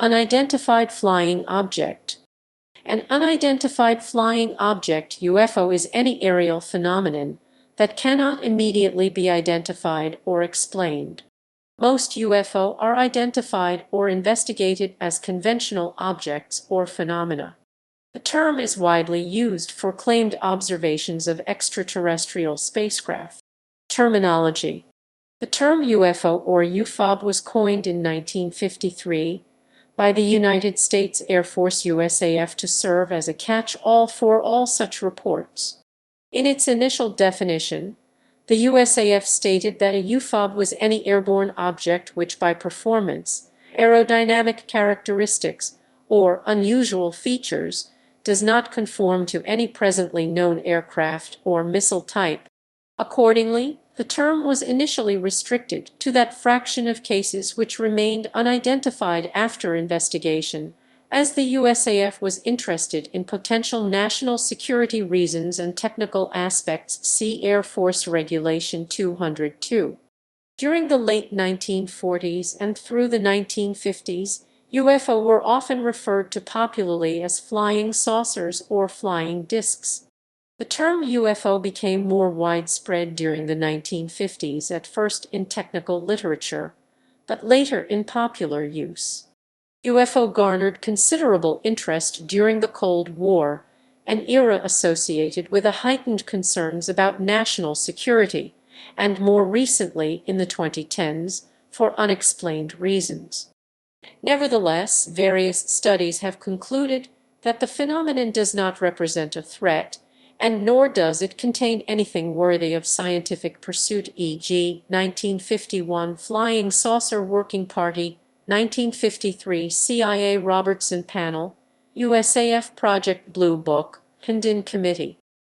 Unidentified flying object. An unidentified flying object (UFO) is any aerial phenomenon that cannot immediately be identified or explained. Most UFO are identified or investigated as conventional objects or phenomena. The term is widely used for claimed observations of extraterrestrial spacecraft. Terminology. The term UFO or UFOB was coined in 1953 by the United States Air Force USAF to serve as a catch-all for all such reports. In its initial definition, the USAF stated that a UFOB was any airborne object which by performance, aerodynamic characteristics, or unusual features does not conform to any presently known aircraft or missile type. Accordingly, the term was initially restricted to that fraction of cases which remained unidentified after investigation, as the USAF was interested in potential national security reasons and technical aspects. See Air Force Regulation 202. During the late 1940s and through the 1950s, UFO were often referred to popularly as flying saucers or flying discs. The term UFO became more widespread during the 1950s, at first in technical literature, but later in popular use. UFO garnered considerable interest during the Cold War, an era associated with heightened concerns about national security, and more recently in the 2010s, for unexplained reasons. Nevertheless, various studies have concluded that the phenomenon does not represent a threat, and nor does it contain anything worthy of scientific pursuit, e.g., 1951 Flying Saucer Working Party, 1953 CIA Robertson Panel, USAF Project Blue Book, Hendon Committee.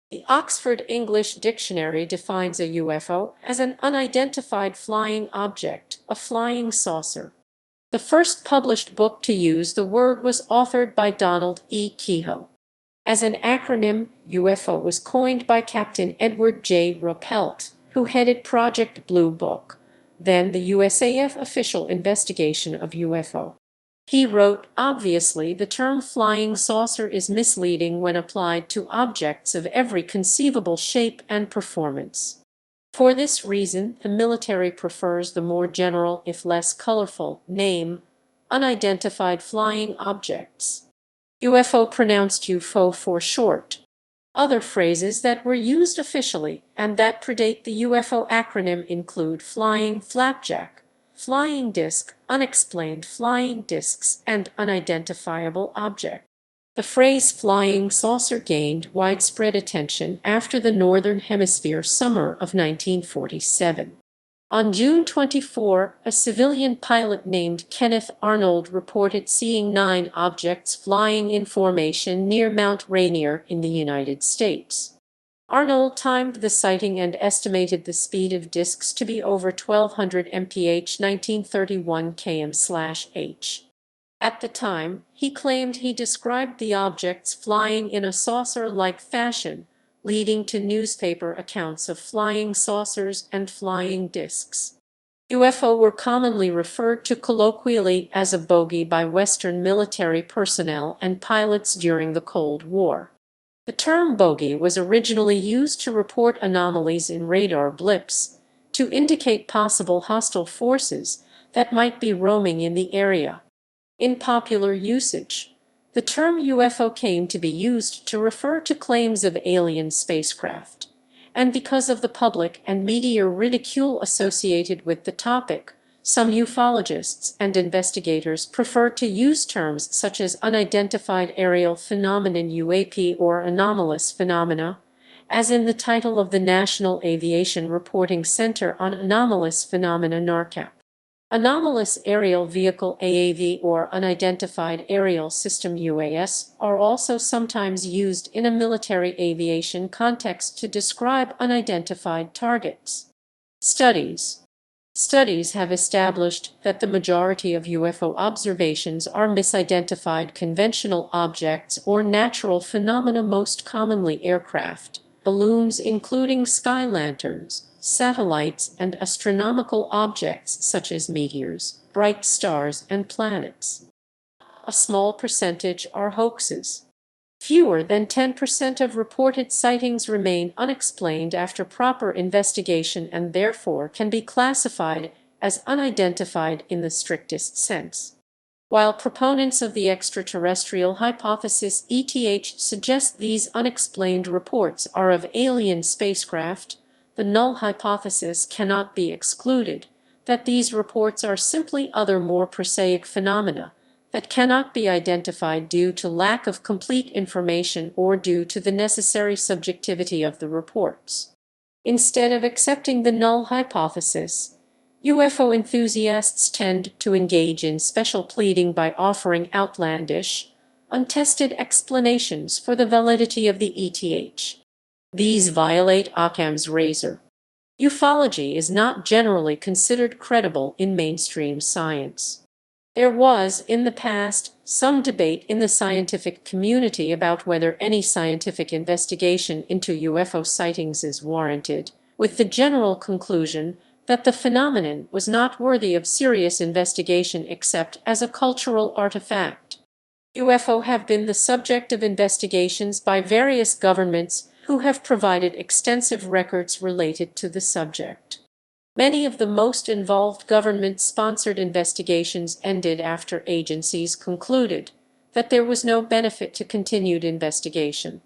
The Oxford English Dictionary defines a UFO as an unidentified flying object, a flying saucer. The first published book to use the word was authored by Donald E. Kehoe. As an acronym, UFO was coined by Captain Edward J. Ruppelt, who headed Project Blue Book, then the USAF official investigation of UFO. He wrote, "Obviously, the term flying saucer is misleading when applied to objects of every conceivable shape and performance. For this reason, the military prefers the more general, if less colorful, name, unidentified flying objects. UFO pronounced UFO for short. Other phrases that were used officially and that predate the UFO acronym include flying flapjack, flying disc, unexplained flying discs, and unidentifiable object." The phrase flying saucer gained widespread attention after the Northern Hemisphere summer of 1947. On June 24, a civilian pilot named Kenneth Arnold reported seeing 9 objects flying in formation near Mount Rainier in the United States. Arnold timed the sighting and estimated the speed of disks to be over 1200 mph 1931 km/h. At the time, he claimed he described the objects flying in a saucer-like fashion, leading to newspaper accounts of flying saucers and flying discs. UFO were commonly referred to colloquially as a bogey by Western military personnel and pilots during the Cold War. The term bogey was originally used to report anomalies in radar blips, to indicate possible hostile forces that might be roaming in the area. In popular usage, the term UFO came to be used to refer to claims of alien spacecraft, and because of the public and media ridicule associated with the topic, some ufologists and investigators prefer to use terms such as unidentified aerial phenomenon (UAP) or anomalous phenomena, as in the title of the National Aviation Reporting Center on Anomalous Phenomena (NARCAP). Anomalous aerial vehicle (AAV) or unidentified aerial system (UAS) are also sometimes used in a military aviation context to describe unidentified targets. Studies have established that the majority of UFO observations are misidentified conventional objects or natural phenomena, most commonly aircraft, balloons including sky lanterns, satellites, and astronomical objects such as meteors, bright stars, and planets. a small percentage are hoaxes. Fewer than 10% of reported sightings remain unexplained after proper investigation and therefore can be classified as unidentified in the strictest sense. While proponents of the extraterrestrial hypothesis suggest these unexplained reports are of alien spacecraft, the null hypothesis cannot be excluded that these reports are simply other more prosaic phenomena that cannot be identified due to lack of complete information or due to the necessary subjectivity of the reports. Instead of accepting the null hypothesis, UFO enthusiasts tend to engage in special pleading by offering outlandish, untested explanations for the validity of the ETH. These violate Occam's razor. Ufology is not generally considered credible in mainstream science. There was, in the past, some debate in the scientific community about whether any scientific investigation into UFO sightings is warranted, with the general conclusion that the phenomenon was not worthy of serious investigation except as a cultural artifact. UFO have been the subject of investigations by various governments who have provided extensive records related to the subject. Many of the most involved government-sponsored investigations ended after agencies concluded that there was no benefit to continued investigation.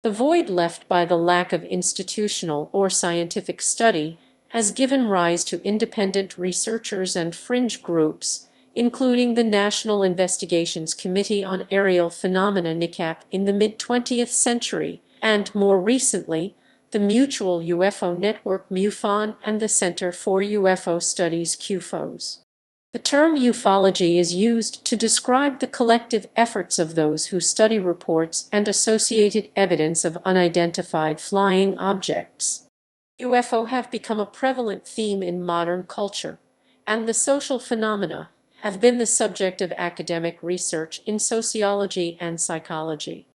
The void left by the lack of institutional or scientific study has given rise to independent researchers and fringe groups, including the National Investigations Committee on Aerial Phenomena (NICAP) in the mid-20th century, and more recently, the Mutual UFO Network MUFON and the Center for UFO Studies CUFOS. The term ufology is used to describe the collective efforts of those who study reports and associated evidence of unidentified flying objects. UFO have become a prevalent theme in modern culture, and the social phenomena have been the subject of academic research in sociology and psychology.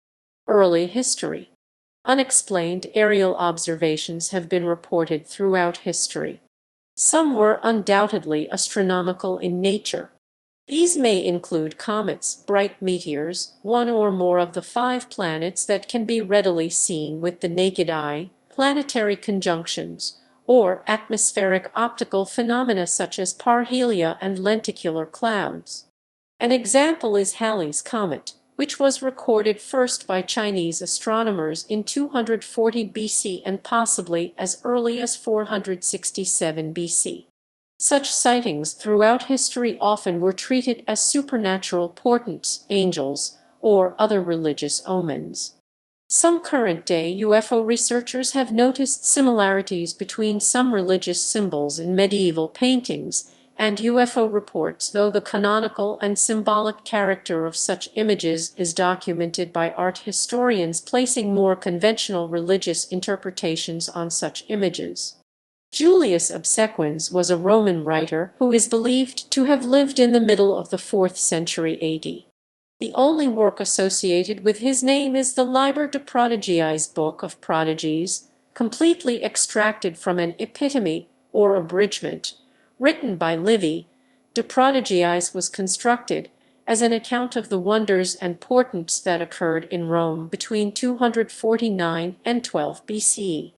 Early history. Unexplained aerial observations have been reported throughout history. Some were undoubtedly astronomical in nature. These may include comets, bright meteors, one or more of the 5 planets that can be readily seen with the naked eye, planetary conjunctions, or atmospheric optical phenomena such as parhelia and lenticular clouds. An example is Halley's Comet, which was recorded first by Chinese astronomers in 240 BC and possibly as early as 467 BC. Such sightings throughout history often were treated as supernatural portents, angels, or other religious omens. Some current-day UFO researchers have noticed similarities between some religious symbols in medieval paintings and UFO reports, though the canonical and symbolic character of such images is documented by art historians placing more conventional religious interpretations on such images. Julius Obsequens was a Roman writer who is believed to have lived in the middle of the 4th century AD. The only work associated with his name is the Liber de Prodigiis, Book of Prodigies, completely extracted from an epitome or abridgment written by Livy. De Prodigiis was constructed as an account of the wonders and portents that occurred in Rome between 249 and 12 BCE.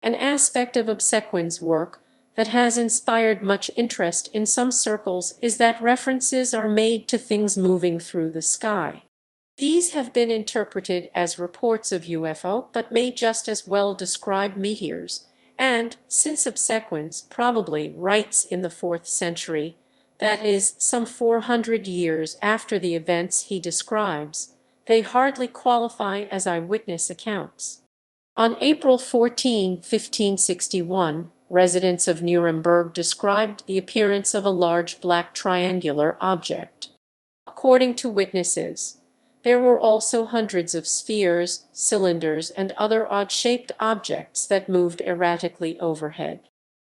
An aspect of Obsequens' work that has inspired much interest in some circles is that references are made to things moving through the sky. These have been interpreted as reports of UFO, but may just as well describe meteors, and, since Obsequens probably writes in the 4th century, that is, some 400 years after the events he describes, they hardly qualify as eyewitness accounts. On April 14, 1561, residents of Nuremberg described the appearance of a large black triangular object. According to witnesses, there were also hundreds of spheres, cylinders, and other odd-shaped objects that moved erratically overhead.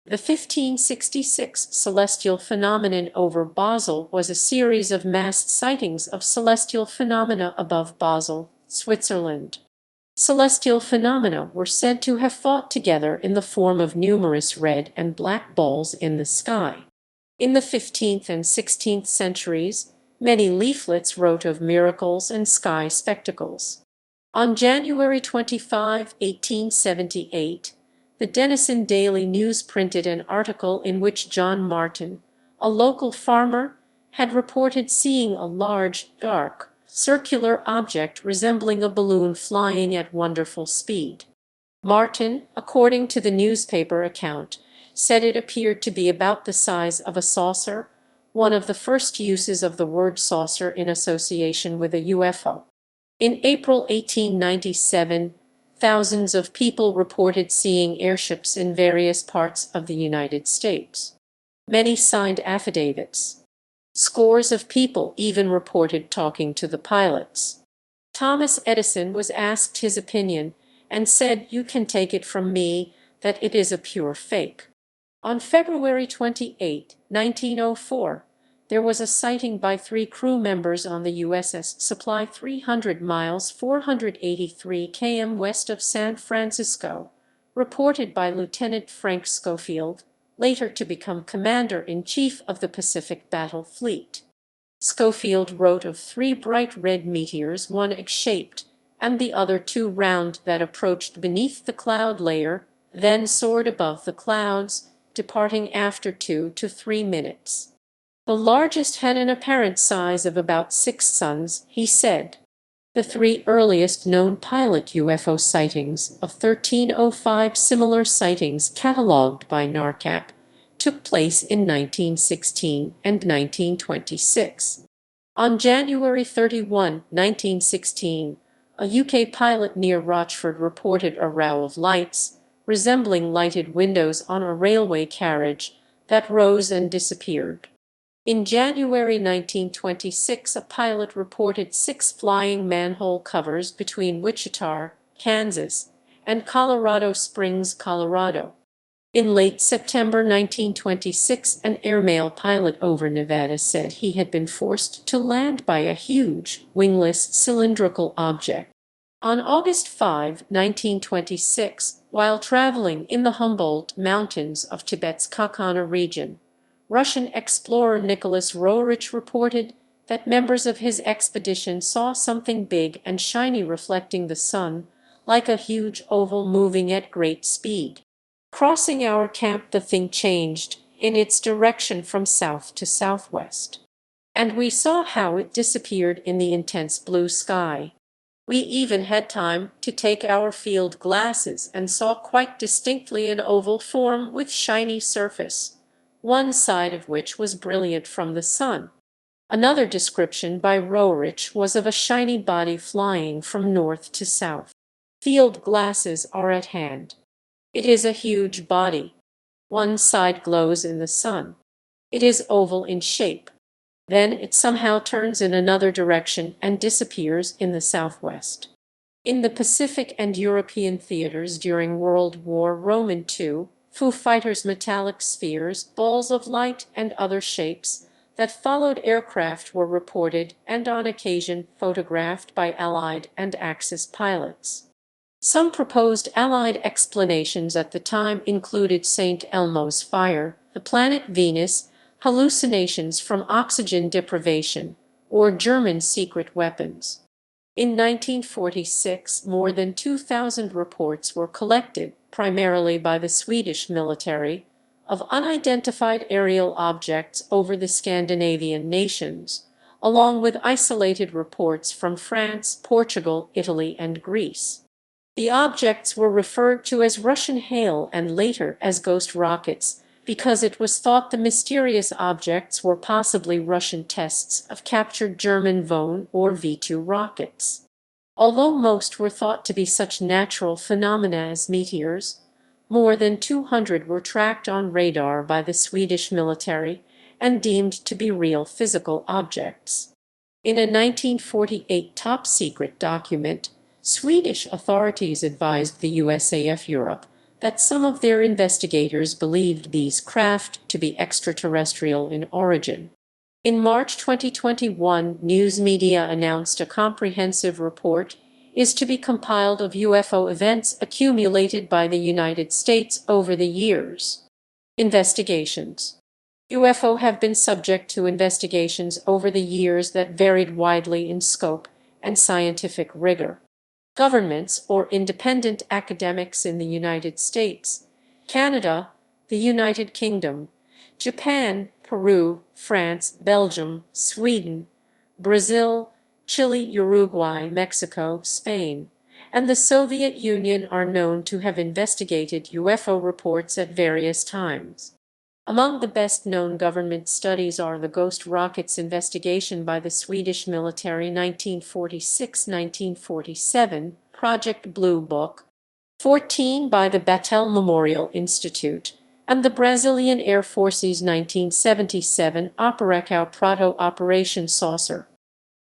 The 1566 celestial phenomenon over Basel was a series of massed sightings of celestial phenomena above Basel, Switzerland. Celestial phenomena were said to have fought together in the form of numerous red and black balls in the sky. In the 15th and 16th centuries, Many leaflets wrote of miracles and sky spectacles. On January 25, 1878, the Denison Daily News printed an article in which John Martin, a local farmer, had reported seeing a large, dark, circular object resembling a balloon flying at wonderful speed. Martin, according to the newspaper account, said it appeared to be about the size of a saucer, one of the first uses of the word saucer in association with a UFO. In April 1897, thousands of people reported seeing airships in various parts of the United States. Many signed affidavits. Scores of people even reported talking to the pilots. Thomas Edison was asked his opinion and said, "You can take it from me that it is a pure fake." On February 28, 1904, there was a sighting by 3 crew members on the USS Supply 300 miles 483 km west of San Francisco, reported by Lieutenant Frank Schofield, later to become Commander-in-Chief of the Pacific Battle Fleet. Schofield wrote of 3 bright red meteors, one egg-shaped, and the other 2 round, that approached beneath the cloud layer, then soared above the clouds, departing after 2 to 3 minutes. The largest had an apparent size of about 6 suns, he said. The 3 earliest known pilot UFO sightings of 1305, similar sightings catalogued by NARCAP, took place in 1916 and 1926. On January 31, 1916, a UK pilot near Rochford reported a row of lights, resembling lighted windows on a railway carriage, that rose and disappeared. In January 1926, a pilot reported 6 flying manhole covers between Wichita, Kansas, and Colorado Springs, Colorado. In late September 1926, an airmail pilot over Nevada said he had been forced to land by a huge, wingless, cylindrical object. On August 5, 1926, while traveling in the Humboldt Mountains of Tibet's Kakana region, Russian explorer Nicholas Roerich reported that members of his expedition saw something big and shiny reflecting the sun, like a huge oval moving at great speed. Crossing our camp, the thing changed in its direction from south to southwest, and we saw how it disappeared in the intense blue sky. We even had time to take our field glasses and saw quite distinctly an oval form with shiny surface, one side of which was brilliant from the sun. Another description by Roerich was of a shiny body flying from north to south. Field glasses are at hand. It is a huge body. One side glows in the sun. It is oval in shape. Then it somehow turns in another direction and disappears in the southwest. In the Pacific and European theaters during World War II, Foo Fighters' metallic spheres, balls of light, and other shapes that followed aircraft were reported and on occasion photographed by Allied and Axis pilots. Some proposed Allied explanations at the time included St. Elmo's fire, the planet Venus, hallucinations from oxygen deprivation, or German secret weapons. In 1946, more than 2,000 reports were collected, primarily by the Swedish military, of unidentified aerial objects over the Scandinavian nations, along with isolated reports from France, Portugal, Italy, and Greece. The objects were referred to as Russian hail and later as ghost rockets, because it was thought the mysterious objects were possibly Russian tests of captured German Von or V-2 rockets. Although most were thought to be such natural phenomena as meteors, more than 200 were tracked on radar by the Swedish military and deemed to be real physical objects. In a 1948 top-secret document, Swedish authorities advised the USAF Europe that some of their investigators believed these craft to be extraterrestrial in origin. In March 2021, news media announced a comprehensive report is to be compiled of UFO events accumulated by the United States over the years. Investigations. UFO have been subject to investigations over the years that varied widely in scope and scientific rigor. Governments or independent academics in the United States, Canada, the United Kingdom, Japan, Peru, France, Belgium, Sweden, Brazil, Chile, Uruguay, Mexico, Spain, and the Soviet Union are known to have investigated UFO reports at various times. Among the best-known government studies are the Ghost Rockets investigation by the Swedish military 1946-1947, Project Blue Book, 14 by the Battelle Memorial Institute, and the Brazilian Air Force's 1977 Operação Prato Operation Saucer.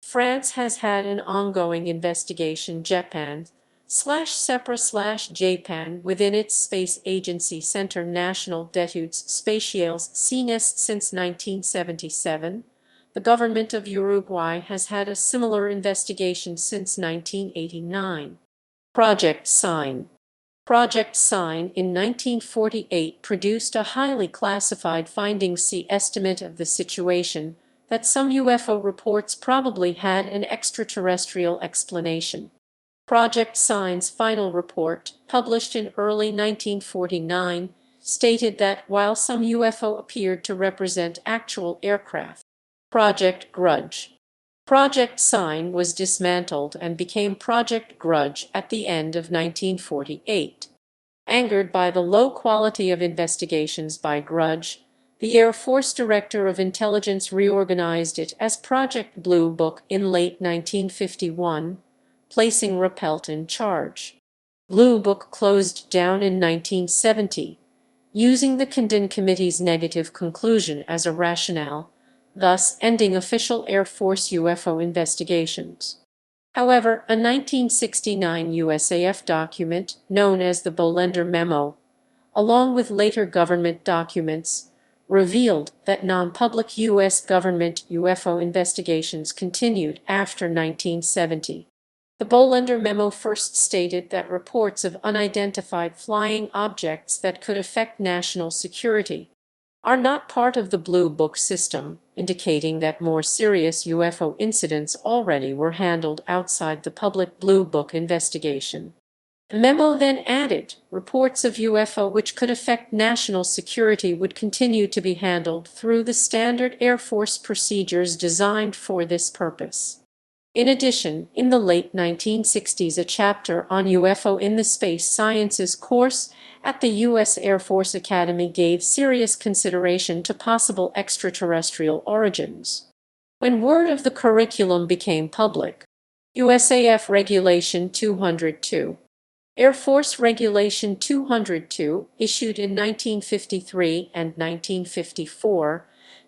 France has had an ongoing investigation Japan/SEPRA/Japan within its space agency Centre National d'Études Spatiales CNEST since 1977. The government of Uruguay has had a similar investigation since 1989. Project Sign. Project Sign in 1948 produced a highly classified findings C estimate of the situation that some UFO reports probably had an extraterrestrial explanation. Project Sign's final report, published in early 1949, stated that while some UFO appeared to represent actual aircraft, Project Grudge. Project Sign was dismantled and became Project Grudge at the end of 1948. Angered by the low quality of investigations by Grudge, the Air Force Director of Intelligence reorganized it as Project Blue Book in late 1951, placing Rappelt in charge. Blue Book closed down in 1970, using the Condon Committee's negative conclusion as a rationale, thus ending official Air Force UFO investigations. However, a 1969 USAF document, known as the Bolender Memo, along with later government documents, revealed that non-public U.S. government UFO investigations continued after 1970. The Bolender Memo first stated that reports of unidentified flying objects that could affect national security are not part of the Blue Book system, indicating that more serious UFO incidents already were handled outside the public Blue Book investigation. The memo then added, reports of UFO which could affect national security would continue to be handled through the standard Air Force procedures designed for this purpose. In addition, in the late 1960s, a chapter on UFO in the Space Sciences course at the U.S. Air Force Academy gave serious consideration to possible extraterrestrial origins. When word of the curriculum became public, USAF Regulation 202, Air Force Regulation 202, issued in 1953 and 1954,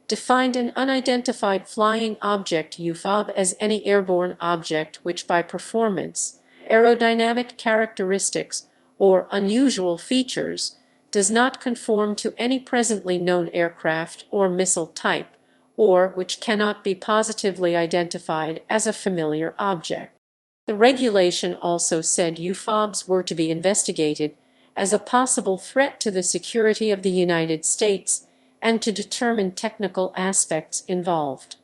defined an unidentified flying object UFOB as any airborne object which by performance, aerodynamic characteristics, or unusual features does not conform to any presently known aircraft or missile type, or which cannot be positively identified as a familiar object. The regulation also said UFOBs were to be investigated as a possible threat to the security of the United States and to determine technical aspects involved.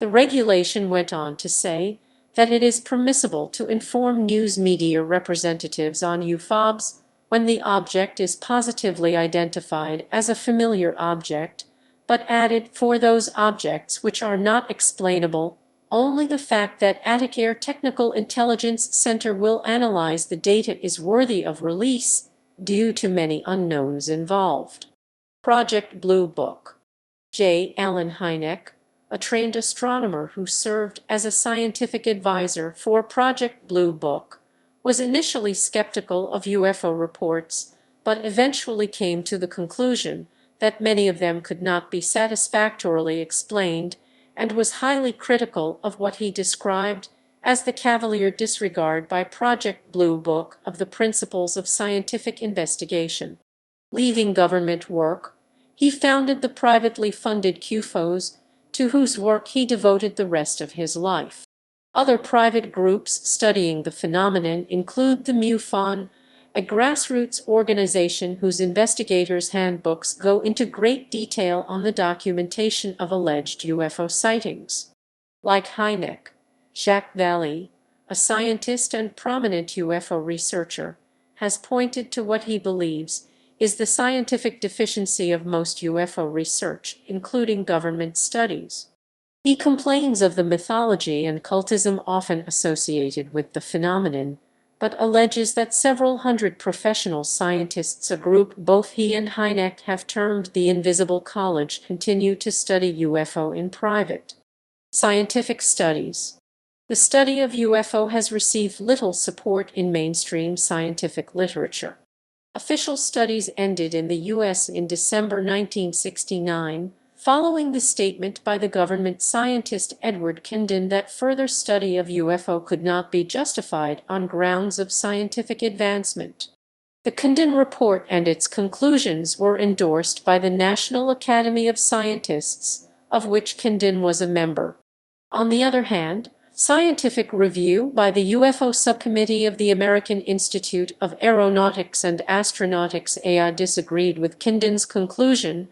The regulation went on to say that it is permissible to inform news media representatives on UFOBs when the object is positively identified as a familiar object, but added for those objects which are not explainable, only the fact that Attic Air Technical Intelligence Center will analyze the data is worthy of release due to many unknowns involved. Project Blue Book. J. Allen Hynek, a trained astronomer who served as a scientific advisor for Project Blue Book, was initially skeptical of UFO reports, but eventually came to the conclusion that many of them could not be satisfactorily explained, and was highly critical of what he described as the cavalier disregard by Project Blue Book of the principles of scientific investigation. Leaving government work, he founded the privately funded UFOs, to whose work he devoted the rest of his life. Other private groups studying the phenomenon include the MUFON a grassroots organization whose investigators' handbooks go into great detail on the documentation of alleged UFO sightings. Like Hynek, Jacques Vallée, a scientist and prominent UFO researcher, has pointed to what he believes is the scientific deficiency of most UFO research, including government studies. He complains of the mythology and cultism often associated with the phenomenon, but alleges that several hundred professional scientists, a group both he and Hynek have termed the Invisible College, continue to study UFO in private. Scientific studies. The study of UFO has received little support in mainstream scientific literature. Official studies ended in the U.S. in December 1969, following the statement by the government scientist Edward Kindin that further study of UFO could not be justified on grounds of scientific advancement. The Kindin report and its conclusions were endorsed by the National Academy of Scientists, of which Kindin was a member. On the other hand, scientific review by the UFO Subcommittee of the American Institute of Aeronautics and Astronautics (AIA) disagreed with Kindin's conclusion.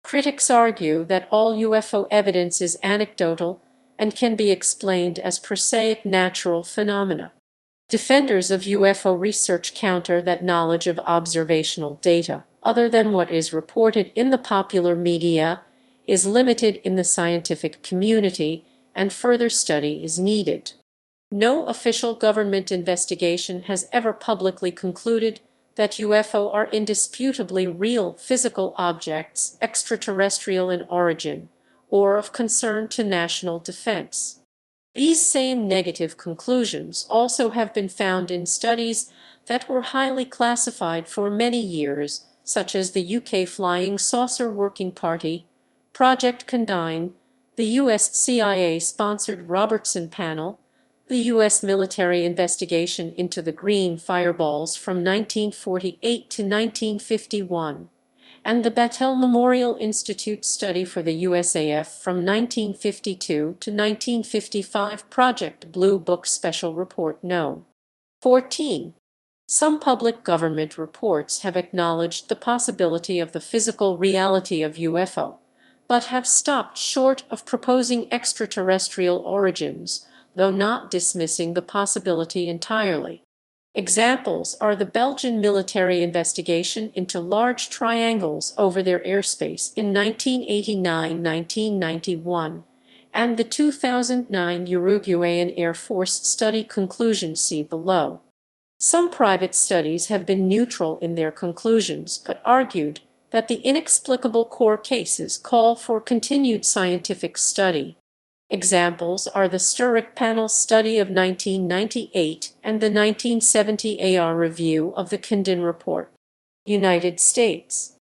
Critics argue that all UFO evidence is anecdotal and can be explained as prosaic natural phenomena. Defenders of UFO research counter that knowledge of observational data, other than what is reported in the popular media, is limited in the scientific community, and further study is needed. No official government investigation has ever publicly concluded that UFO are indisputably real physical objects, extraterrestrial in origin, or of concern to national defense. These same negative conclusions also have been found in studies that were highly classified for many years, such as the UK Flying Saucer Working Party, Project Condign, the US CIA-sponsored Robertson Panel, the U.S. military investigation into the green fireballs from 1948 to 1951, and the Battelle Memorial Institute study for the USAF from 1952 to 1955 Project Blue Book Special Report No. 14. Some public government reports have acknowledged the possibility of the physical reality of UFO, but have stopped short of proposing extraterrestrial origins, though not dismissing the possibility entirely. Examples are the Belgian military investigation into large triangles over their airspace in 1989-1991, and the 2009 Uruguayan Air Force study. Conclusions see below. Some private studies have been neutral in their conclusions, but argued that the inexplicable core cases call for continued scientific study. Examples are the Sturrock Panel study of 1998 and the 1970 AR review of the Kindin report. United States.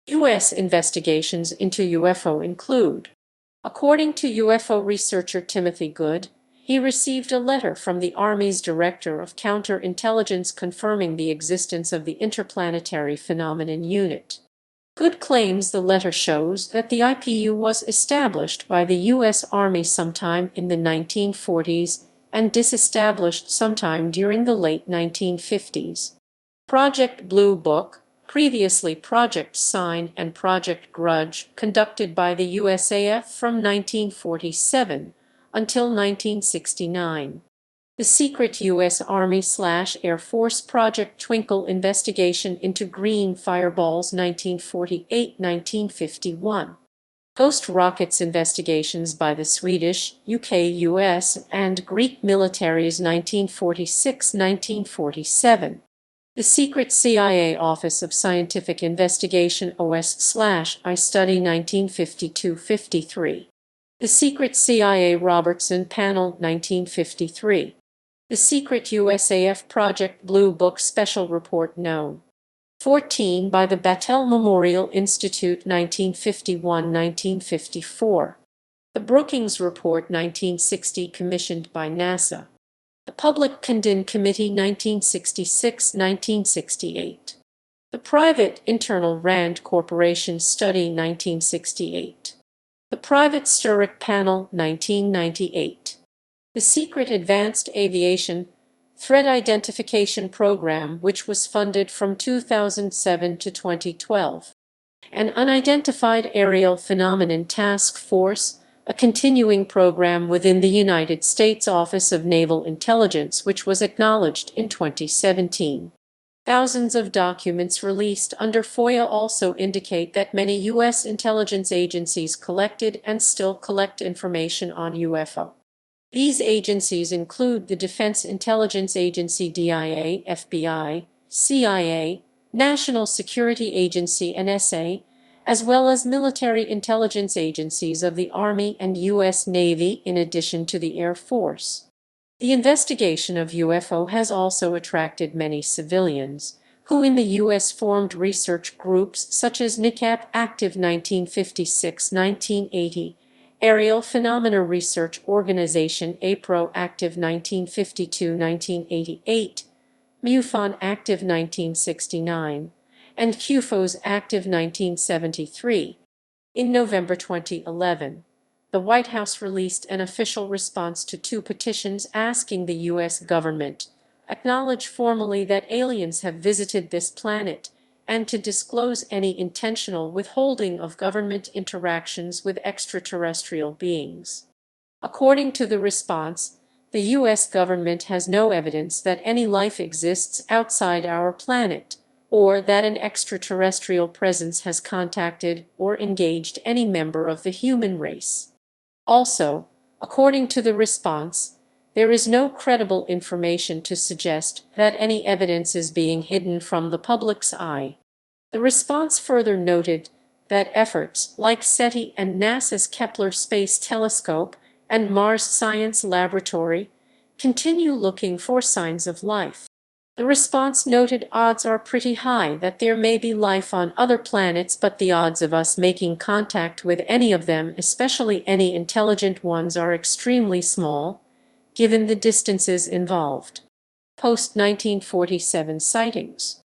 U.S. investigations into UFO include, according to UFO researcher Timothy Good, he received a letter from the Army's Director of Counterintelligence confirming the existence of the Interplanetary Phenomenon Unit. Good claims the letter shows that the IPU was established by the U.S. Army sometime in the 1940s and disestablished sometime during the late 1950s. Project Blue Book, previously Project Sign and Project Grudge, conducted by the USAF from 1947 until 1969. The secret U.S. Army/Air Force Project Twinkle investigation into green fireballs 1948-1951. Ghost rockets investigations by the Swedish, UK, US, and Greek militaries 1946-1947. The secret CIA Office of Scientific Investigation OS/I study 1952-53. The secret CIA Robertson Panel 1953. The secret USAF Project Blue Book Special Report No. 14 by the Battelle Memorial Institute 1951-1954. The Brookings Report 1960 commissioned by NASA. The Public Kindin Committee 1966-1968. The Private Internal Rand Corporation Study 1968. The Private Sturrock Panel 1998. The Secret Advanced Aviation threat identification program, which was funded from 2007 to 2012. An Unidentified Aerial Phenomenon Task Force, a continuing program within the United States Office of Naval Intelligence, which was acknowledged in 2017. Thousands of documents released under FOIA also indicate that many U.S. intelligence agencies collected and still collect information on UFO. These agencies include the Defense Intelligence Agency DIA, FBI, CIA, National Security Agency NSA, as well as military intelligence agencies of the Army and U.S. Navy in addition to the Air Force. The investigation of UFO has also attracted many civilians, who in the U.S. formed research groups such as NICAP Active 1956-1980, Aerial Phenomena Research Organization APRO Active 1952-1988, MUFON Active 1969, and QFOS Active 1973. In November 2011, the White House released an official response to two petitions asking the U.S. government acknowledge formally that aliens have visited this planet and to disclose any intentional withholding of government interactions with extraterrestrial beings. According to the response, the U.S. government has no evidence that any life exists outside our planet, or that an extraterrestrial presence has contacted or engaged any member of the human race. Also, according to the response, there is no credible information to suggest that any evidence is being hidden from the public's eye. The response further noted that efforts like SETI and NASA's Kepler Space Telescope and Mars Science Laboratory continue looking for signs of life. The response noted odds are pretty high that there may be life on other planets, but the odds of us making contact with any of them, especially any intelligent ones, are extremely small, given the distances involved. Post-1947 sightings.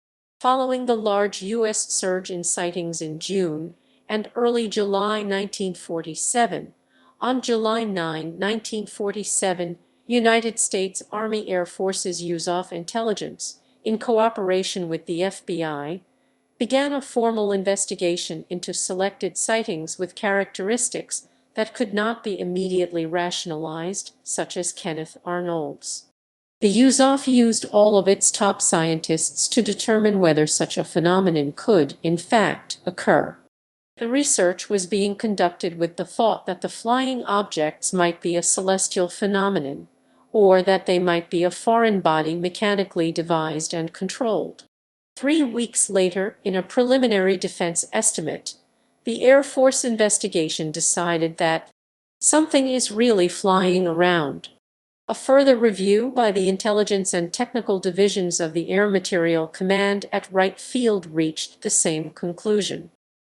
Following the large U.S. surge in sightings in June and early July 1947, on July 9, 1947, United States Army Air Force's UFO intelligence, in cooperation with the FBI, began a formal investigation into selected sightings with characteristics that could not be immediately rationalized, such as Kenneth Arnold's. The UFO used all of its top scientists to determine whether such a phenomenon could, in fact, occur. The research was being conducted with the thought that the flying objects might be a celestial phenomenon, or that they might be a foreign body mechanically devised and controlled. 3 weeks later, in a preliminary defense estimate, the Air Force investigation decided that something is really flying around. A further review by the Intelligence and Technical Divisions of the Air Materiel Command at Wright Field reached the same conclusion.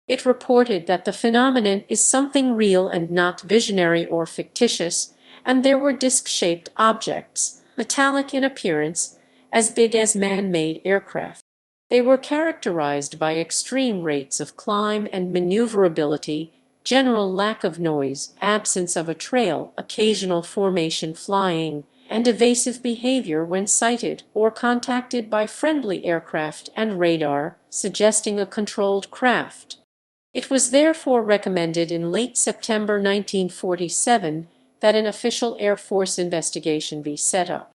It reported that the phenomenon is something real and not visionary or fictitious, and there were disc-shaped objects, metallic in appearance, as big as man-made aircraft. They were characterized by extreme rates of climb and maneuverability, general lack of noise, absence of a trail, occasional formation flying, and evasive behavior when sighted or contacted by friendly aircraft and radar, suggesting a controlled craft. It was therefore recommended in late September 1947 that an official Air Force investigation be set up.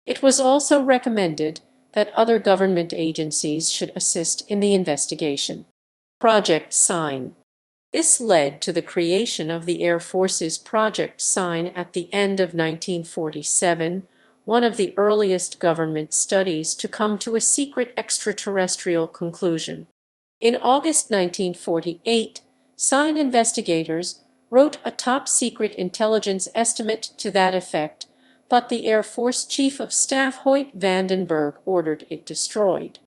It was also recommended that other government agencies should assist in the investigation. Project Sign. This led to the creation of the Air Force's Project Sign at the end of 1947, one of the earliest government studies to come to a secret extraterrestrial conclusion. In August 1948, Sign investigators wrote a top-secret intelligence estimate to that effect, but the Air Force Chief of Staff Hoyt Vandenberg ordered it destroyed.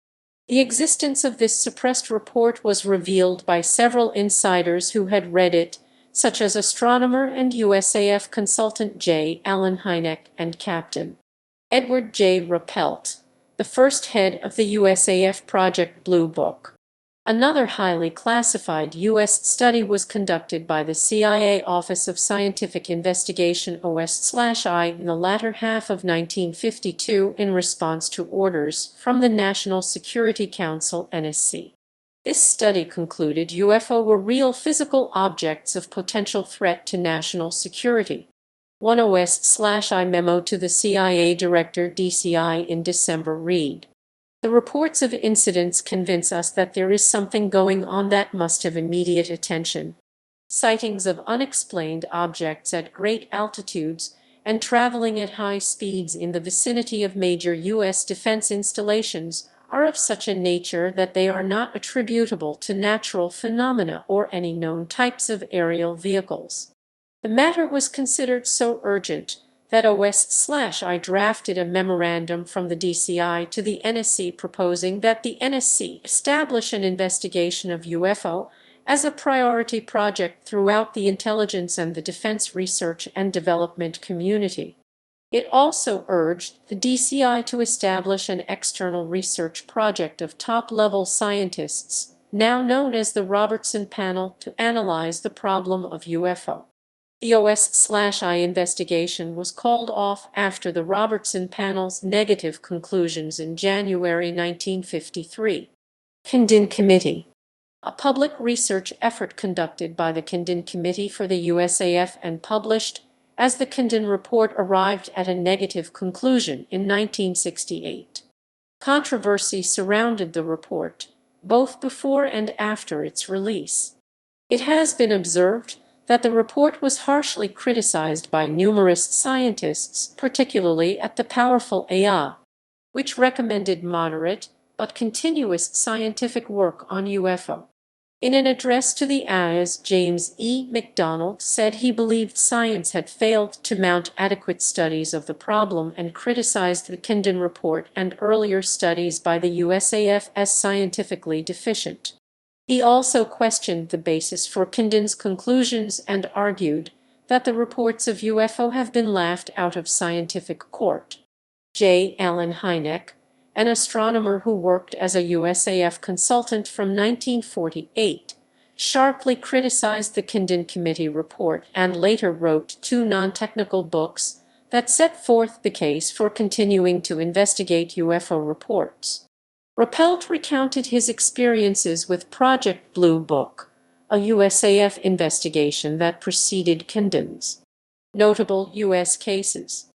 The existence of this suppressed report was revealed by several insiders who had read it, such as astronomer and USAF consultant J. Allen Hynek and Captain Edward J. Ruppelt, the first head of the USAF Project Blue Book. Another highly classified U.S. study was conducted by the CIA Office of Scientific Investigation OS/I in the latter half of 1952 in response to orders from the National Security Council NSC. This study concluded UFO were real physical objects of potential threat to national security. One OS/I memo to the CIA Director DCI in December read: "The reports of incidents convince us that there is something going on that must have immediate attention. Sightings of unexplained objects at great altitudes and traveling at high speeds in the vicinity of major U.S. defense installations are of such a nature that they are not attributable to natural phenomena or any known types of aerial vehicles." The matter was considered so urgent that OS/I drafted a memorandum from the DCI to the NSC proposing that the NSC establish an investigation of UFO as a priority project throughout the intelligence and the defense research and development community. It also urged the DCI to establish an external research project of top-level scientists, now known as the Robertson Panel, to analyze the problem of UFO. The OS/I investigation was called off after the Robertson Panel's negative conclusions in January 1953. Kandin Committee. A public research effort conducted by the Kandin Committee for the USAF and published as the Kandin Report arrived at a negative conclusion in 1968. Controversy surrounded the report, both before and after its release. It has been observed that the report was harshly criticized by numerous scientists, particularly at the powerful AI, which recommended moderate but continuous scientific work on UFO. In an address to the AIA's, James E. McDonald said he believed science had failed to mount adequate studies of the problem and criticized the Kandin Report and earlier studies by the USAF as scientifically deficient. He also questioned the basis for Kandin's conclusions and argued that the reports of UFO have been laughed out of scientific court. J. Allen Hynek, an astronomer who worked as a USAF consultant from 1948, sharply criticized the Kandin Committee report and later wrote two non-technical books that set forth the case for continuing to investigate UFO reports. Rappelt recounted his experiences with Project Blue Book, a USAF investigation that preceded Kandin's. Notable U.S. cases.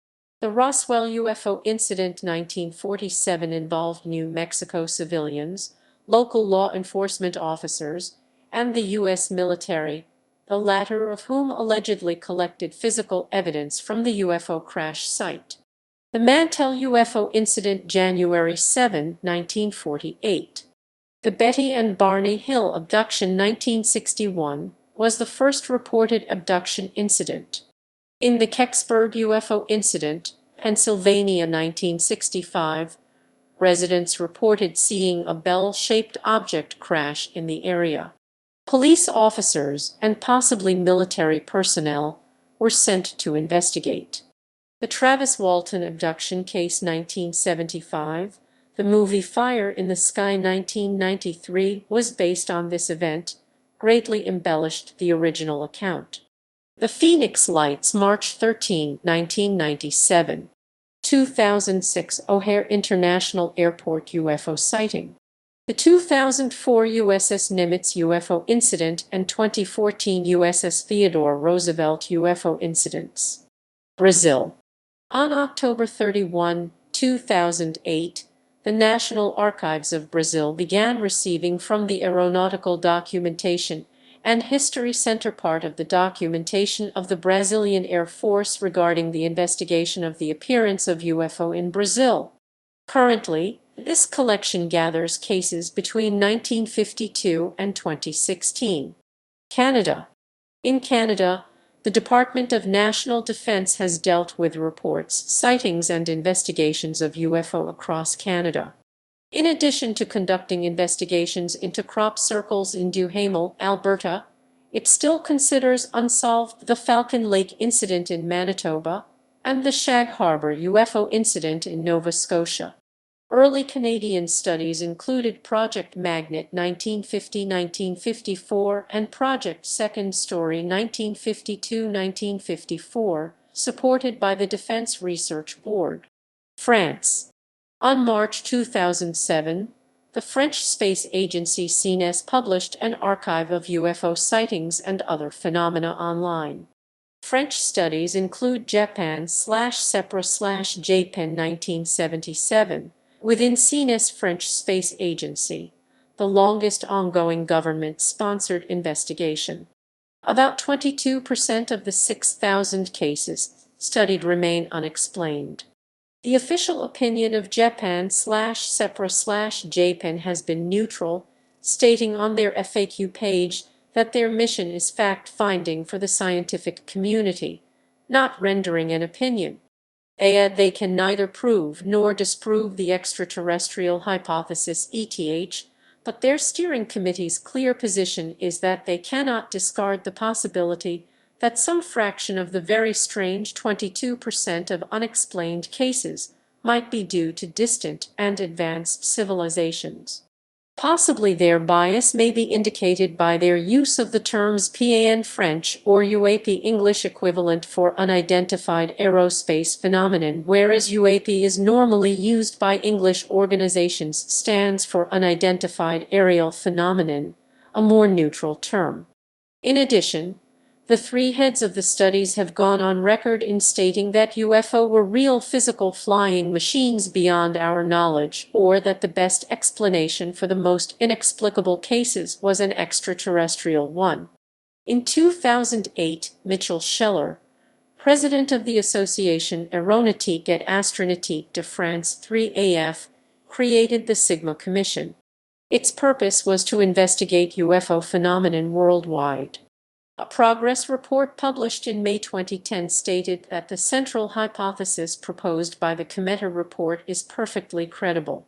The Roswell UFO incident 1947 involved New Mexico civilians, local law enforcement officers, and the U.S. military, the latter of whom allegedly collected physical evidence from the UFO crash site. The Mantell UFO incident January 7, 1948. The Betty and Barney Hill abduction 1961 was the first reported abduction incident. In the Kecksburg UFO incident, Pennsylvania 1965, residents reported seeing a bell-shaped object crash in the area. Police officers and possibly military personnel were sent to investigate. The Travis Walton abduction case 1975, the movie Fire in the Sky 1993 was based on this event, greatly embellished the original account. The Phoenix Lights March 13, 1997. 2006 O'Hare International Airport UFO sighting. The 2004 USS Nimitz UFO incident and 2014 USS Theodore Roosevelt UFO incidents. Brazil. On October 31, 2008, the National Archives of Brazil began receiving from the Aeronautical Documentation and History Center part of the documentation of the Brazilian Air Force regarding the investigation of the appearance of UFO in Brazil. Currently, this collection gathers cases between 1952 and 2016. Canada. In Canada, the Department of National Defence has dealt with reports, sightings, and investigations of UFO across Canada. In addition to conducting investigations into crop circles in Duhamel, Alberta, it still considers unsolved the Falcon Lake incident in Manitoba and the Shag Harbor UFO incident in Nova Scotia. Early Canadian studies included Project Magnet 1950–1954 and Project Second Story 1952–1954, supported by the Defense Research Board. France. On March 2007, the French space agency CNES published an archive of UFO sightings and other phenomena online. French studies include Japan/SEPRA/JPEN 1977, within CNES French Space Agency, the longest ongoing government-sponsored investigation. About 22% of the 6,000 cases studied remain unexplained. The official opinion of Japan/SEPRA/JPEN has been neutral, stating on their FAQ page that their mission is fact-finding for the scientific community, not rendering an opinion. They add they can neither prove nor disprove the extraterrestrial hypothesis ETH, but their steering committee's clear position is that they cannot discard the possibility that some fraction of the very strange 22% of unexplained cases might be due to distant and advanced civilizations. Possibly their bias may be indicated by their use of the terms PAN French or UAP English equivalent for unidentified aerospace phenomenon, whereas UAP is normally used by English organizations stands for unidentified aerial phenomenon, a more neutral term. In addition, the three heads of the studies have gone on record in stating that UFO were real physical flying machines beyond our knowledge, or that the best explanation for the most inexplicable cases was an extraterrestrial one. In 2008, Mitchell Scheller, president of the Association Aéronautique et Astronautique de France 3AF, created the Sigma Commission. Its purpose was to investigate UFO phenomenon worldwide. A progress report published in May 2010 stated that the central hypothesis proposed by the Cometa report is perfectly credible.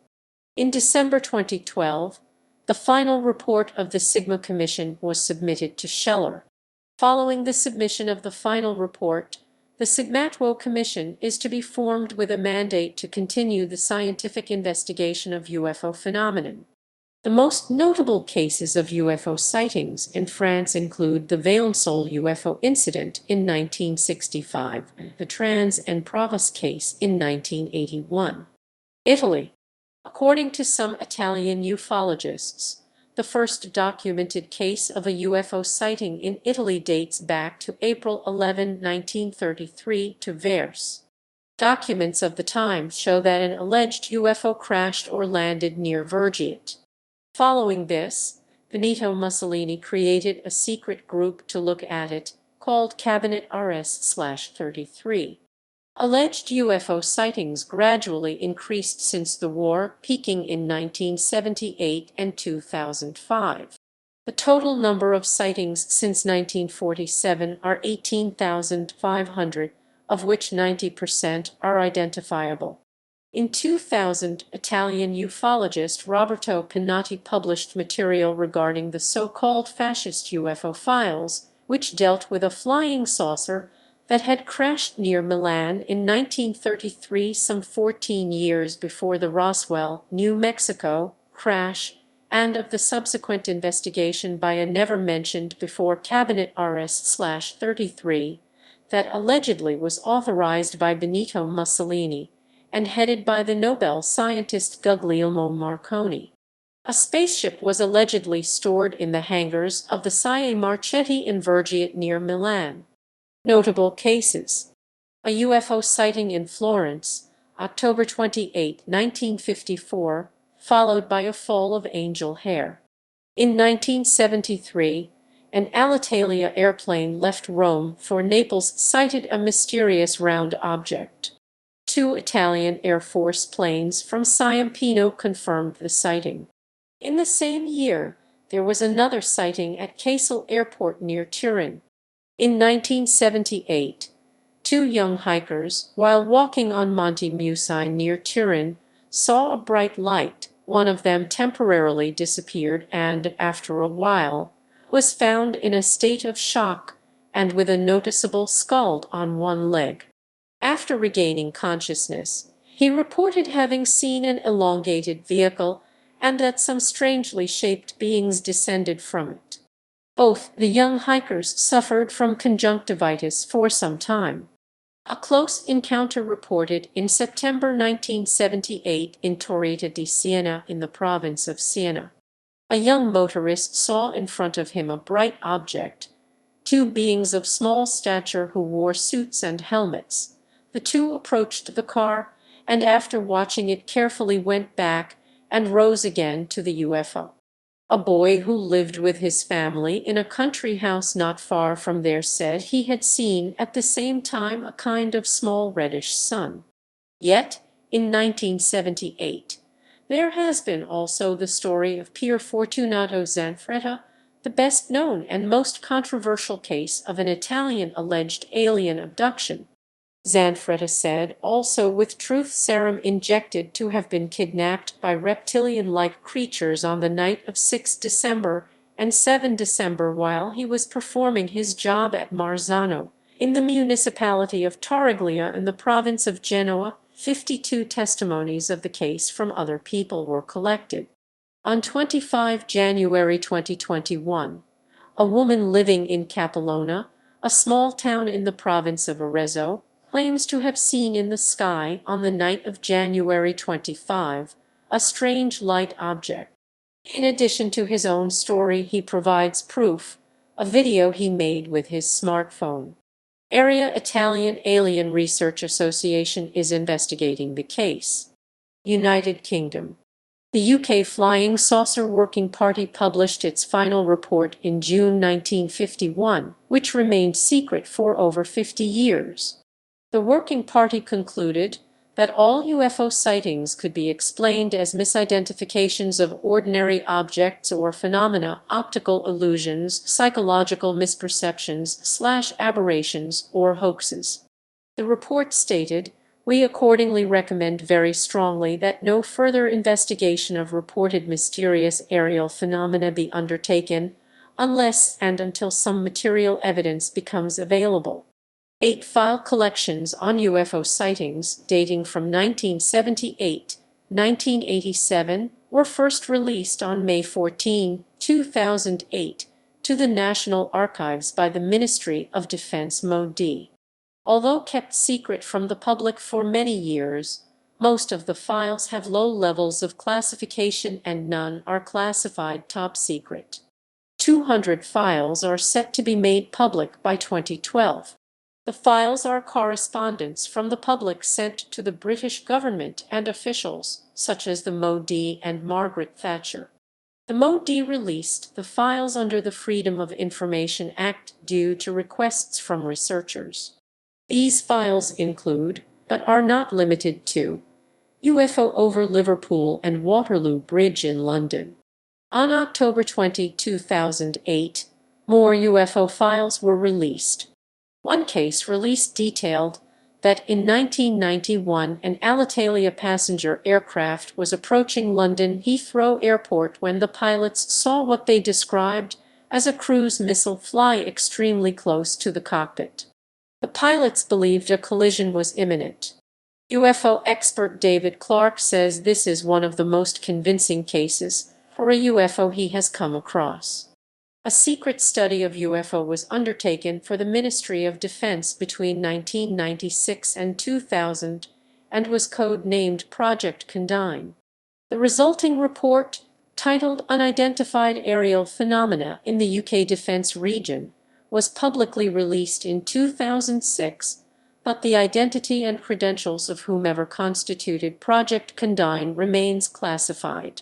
In December 2012, the final report of the Sigma Commission was submitted to Scheller. Following the submission of the final report, the Sigmatwo Commission is to be formed with a mandate to continue the scientific investigation of UFO phenomenon. The most notable cases of UFO sightings in France include the Valençol UFO incident in 1965, the Trans and Provence case in 1981. Italy. According to some Italian ufologists, the first documented case of a UFO sighting in Italy dates back to April 11, 1933 to Verse. Documents of the time show that an alleged UFO crashed or landed near Vergiate. Following this, Benito Mussolini created a secret group to look at it, called Cabinet RS/33. Alleged UFO sightings gradually increased since the war, peaking in 1978 and 2005. The total number of sightings since 1947 are 18,500, of which 90% are identifiable. In 2000, Italian ufologist Roberto Pinotti published material regarding the so-called fascist UFO files, which dealt with a flying saucer that had crashed near Milan in 1933, some 14 years before the Roswell, New Mexico, crash, and of the subsequent investigation by a never-mentioned-before Cabinet RS/33 that allegedly was authorized by Benito Mussolini and headed by the Nobel scientist Guglielmo Marconi. A spaceship was allegedly stored in the hangars of the Scie Marchetti in Vergiate near Milan. Notable cases: a UFO sighting in Florence, October 28, 1954, followed by a fall of angel hair. In 1973, an Alitalia airplane left Rome for Naples, sighted a mysterious round object. 2 Italian Air Force planes from Ciampino confirmed the sighting. In the same year, there was another sighting at Casale Airport near Turin. In 1978, 2 young hikers, while walking on Monte Musine near Turin, saw a bright light. One of them temporarily disappeared and, after a while, was found in a state of shock and with a noticeable scald on one leg. After regaining consciousness, He reported having seen an elongated vehicle and that some strangely shaped beings descended from it. Both the young hikers suffered from conjunctivitis for some time. A close encounter reported in September 1978 in Torreta di Siena in the province of Siena. A young motorist saw in front of him a bright object, two beings of small stature who wore suits and helmets. The two approached the car, and after watching it carefully went back and rose again to the UFO. A boy who lived with his family in a country house not far from there said he had seen at the same time a kind of small reddish sun. Yet, in 1978, there has been also the story of Pier Fortunato Zanfretta, the best known and most controversial case of an Italian alleged alien abduction. Zanfretta said also with truth serum injected to have been kidnapped by reptilian-like creatures on the night of 6 December and 7 December while he was performing his job at Marzano, in the municipality of Tarraglia in the province of Genoa. 52 testimonies of the case from other people were collected. On 25 January 2021, a woman living in Capellona, a small town in the province of Arezzo, claims to have seen in the sky on the night of January 25 a strange light object. In addition to his own story, he provides proof, a video he made with his smartphone. Area Italian Alien Research Association is investigating the case. United Kingdom. The UK Flying Saucer Working Party published its final report in June 1951, which remained secret for over 50 years. The Working Party concluded that all UFO sightings could be explained as misidentifications of ordinary objects or phenomena, optical illusions, psychological misperceptions/aberrations, or hoaxes. The report stated, "We accordingly recommend very strongly that no further investigation of reported mysterious aerial phenomena be undertaken, unless and until some material evidence becomes available." 8 file collections on UFO sightings dating from 1978-1987 were first released on May 14, 2008, to the National Archives by the Ministry of Defense (MOD). Although kept secret from the public for many years, most of the files have low levels of classification and none are classified top secret. 200 files are set to be made public by 2012. The files are correspondence from the public sent to the British government and officials, such as the MOD and Margaret Thatcher. The MOD released the files under the Freedom of Information Act due to requests from researchers. These files include, but are not limited to, UFO over Liverpool and Waterloo Bridge in London. On October 20, 2008, more UFO files were released. One case released detailed that in 1991 an Alitalia passenger aircraft was approaching London Heathrow Airport when the pilots saw what they described as a cruise missile fly extremely close to the cockpit. The pilots believed a collision was imminent. UFO expert David Clark says this is one of the most convincing cases for a UFO he has come across. A secret study of UFO was undertaken for the Ministry of Defense between 1996 and 2000 and was code-named Project Condign. The resulting report, titled Unidentified Aerial Phenomena in the UK Defence Region, was publicly released in 2006, but the identity and credentials of whomever constituted Project Condign remains classified.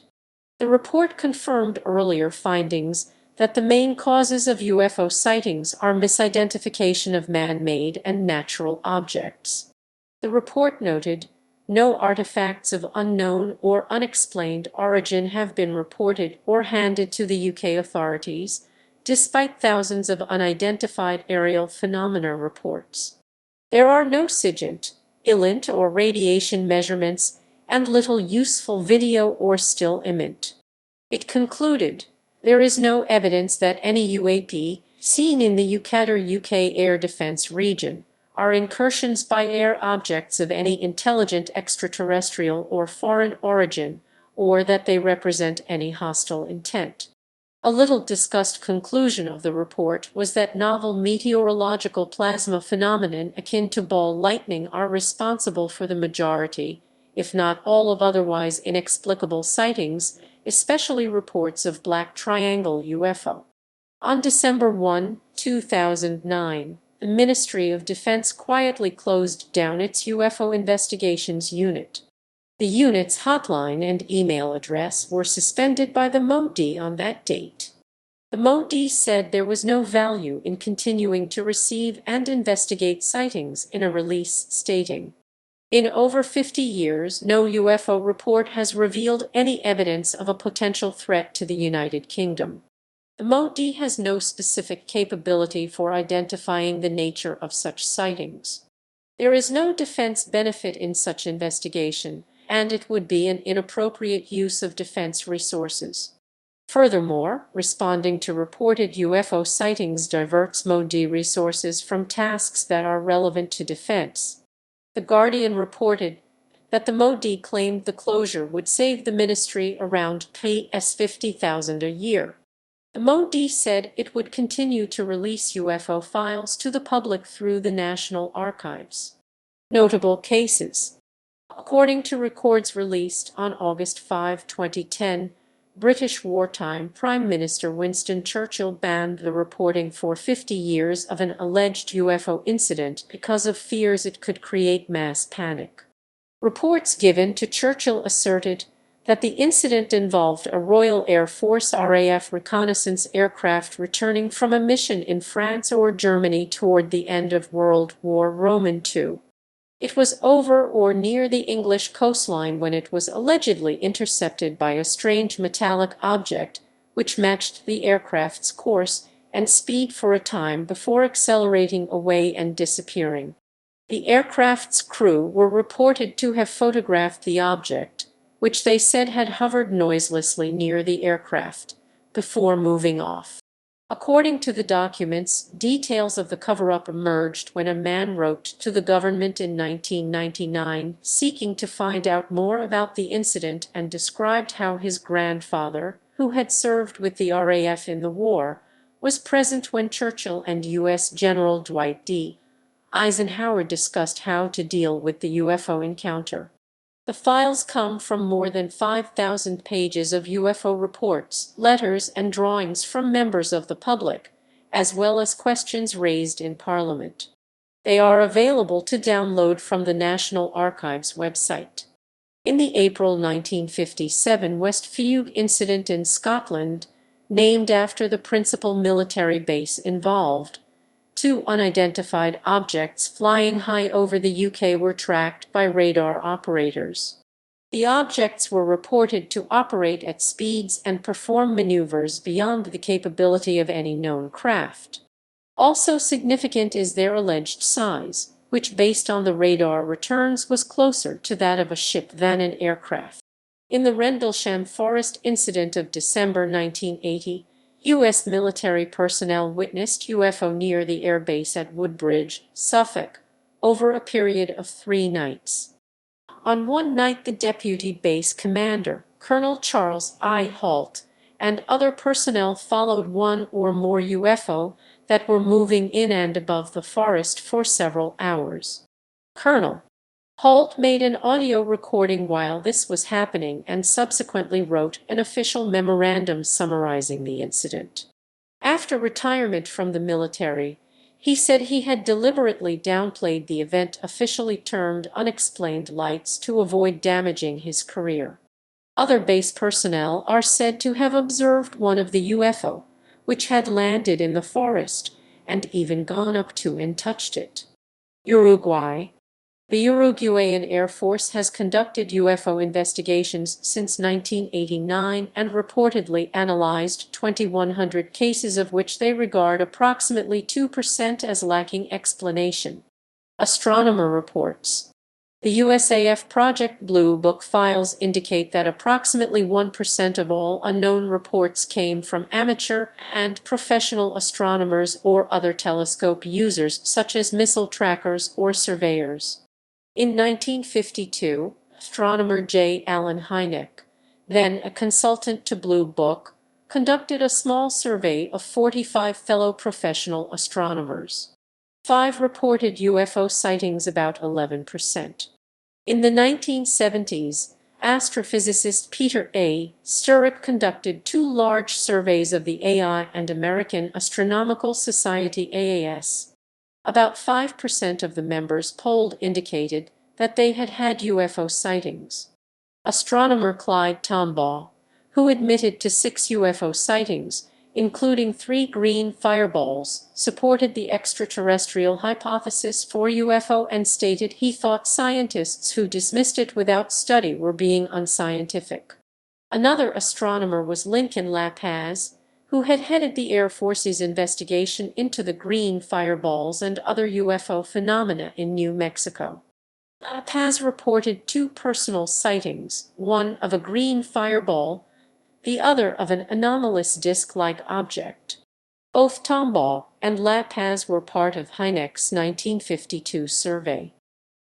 The report confirmed earlier findings that the main causes of UFO sightings are misidentification of man-made and natural objects. The report noted, no artifacts of unknown or unexplained origin have been reported or handed to the UK authorities, despite thousands of unidentified aerial phenomena reports. There are no SIGINT, ILINT, or radiation measurements, and little useful video or still image. It concluded, there is no evidence that any UAP seen in the UK Air Defence Region are incursions by air objects of any intelligent extraterrestrial or foreign origin, or that they represent any hostile intent. A little discussed conclusion of the report was that novel meteorological plasma phenomenon akin to ball lightning are responsible for the majority, if not all, of otherwise inexplicable sightings, especially reports of black triangle UFO. On December 1, 2009, the Ministry of Defense quietly closed down its UFO investigations unit. The unit's hotline and email address were suspended by the MOD on that date. The MOD said there was no value in continuing to receive and investigate sightings in a release stating, "In over 50 years, no UFO report has revealed any evidence of a potential threat to the United Kingdom. The MOD has no specific capability for identifying the nature of such sightings. There is no defense benefit in such investigation, and it would be an inappropriate use of defense resources." Furthermore, responding to reported UFO sightings diverts MOD resources from tasks that are relevant to defense. The Guardian reported that the MOD claimed the closure would save the ministry around $50,000 a year. The MOD said it would continue to release UFO files to the public through the National Archives. Notable cases. According to records released on August 5, 2010, British wartime Prime Minister Winston Churchill banned the reporting for 50 years of an alleged UFO incident because of fears it could create mass panic. Reports given to Churchill asserted that the incident involved a Royal Air Force RAF reconnaissance aircraft returning from a mission in France or Germany toward the end of World War II. It was over or near the English coastline when it was allegedly intercepted by a strange metallic object, which matched the aircraft's course and speed for a time before accelerating away and disappearing. The aircraft's crew were reported to have photographed the object, which they said had hovered noiselessly near the aircraft, before moving off. According to the documents, details of the cover-up emerged when a man wrote to the government in 1999 seeking to find out more about the incident and described how his grandfather, who had served with the RAF in the war, was present when Churchill and U.S. General Dwight D. Eisenhower discussed how to deal with the UFO encounter. The files come from more than 5,000 pages of UFO reports, letters, and drawings from members of the public, as well as questions raised in Parliament. They are available to download from the National Archives website. In the April 1957 West Field incident in Scotland, named after the principal military base involved, 2 unidentified objects flying high over the UK were tracked by radar operators. The objects were reported to operate at speeds and perform maneuvers beyond the capability of any known craft. Also significant is their alleged size, which based on the radar returns was closer to that of a ship than an aircraft. In the Rendlesham Forest incident of December 1980, U.S. military personnel witnessed UFO near the airbase at Woodbridge, Suffolk, over a period of 3 nights. On one night, the deputy base commander, Colonel Charles I. Halt, and other personnel followed one or more UFO that were moving in and above the forest for several hours. Colonel Halt made an audio recording while this was happening and subsequently wrote an official memorandum summarizing the incident. After retirement from the military, he said he had deliberately downplayed the event officially termed unexplained lights to avoid damaging his career. Other base personnel are said to have observed one of the UFO, which had landed in the forest, and even gone up to and touched it. Uruguay. The Uruguayan Air Force has conducted UFO investigations since 1989 and reportedly analyzed 2,100 cases, of which they regard approximately 2% as lacking explanation. Astronomer reports. The USAF Project Blue Book files indicate that approximately 1% of all unknown reports came from amateur and professional astronomers or other telescope users such as missile trackers or surveyors. In 1952, astronomer J. Allen Hynek, then a consultant to Blue Book, conducted a small survey of 45 fellow professional astronomers. 5 reported UFO sightings, about 11%. In the 1970s, astrophysicist Peter A. Sturrock conducted 2 large surveys of the AI and American Astronomical Society AAS. About 5% of the members polled indicated that they had had UFO sightings. Astronomer Clyde Tombaugh, who admitted to 6 UFO sightings, including 3 green fireballs, supported the extraterrestrial hypothesis for UFO and stated he thought scientists who dismissed it without study were being unscientific. Another astronomer was Lincoln LaPaz, who had headed the Air Force's investigation into the green fireballs and other UFO phenomena in New Mexico. LaPaz reported 2 personal sightings, one of a green fireball, the other of an anomalous disk-like object. Both Tombaugh and LaPaz were part of Hynek's 1952 survey.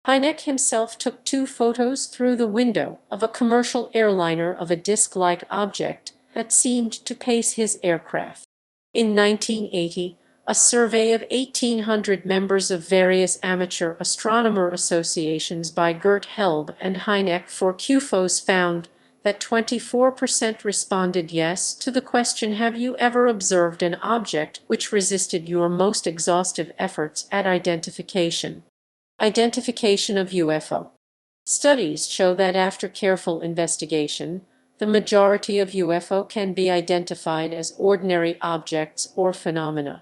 Hynek himself took 2 photos through the window of a commercial airliner of a disk-like object that seemed to pace his aircraft. In 1980, a survey of 1,800 members of various amateur astronomer associations by Gert Helb and Hynek for UFOs found that 24% responded yes to the question, "Have you ever observed an object which resisted your most exhaustive efforts at identification?" Identification of UFO. Studies show that after careful investigation, the majority of UFO can be identified as ordinary objects or phenomena.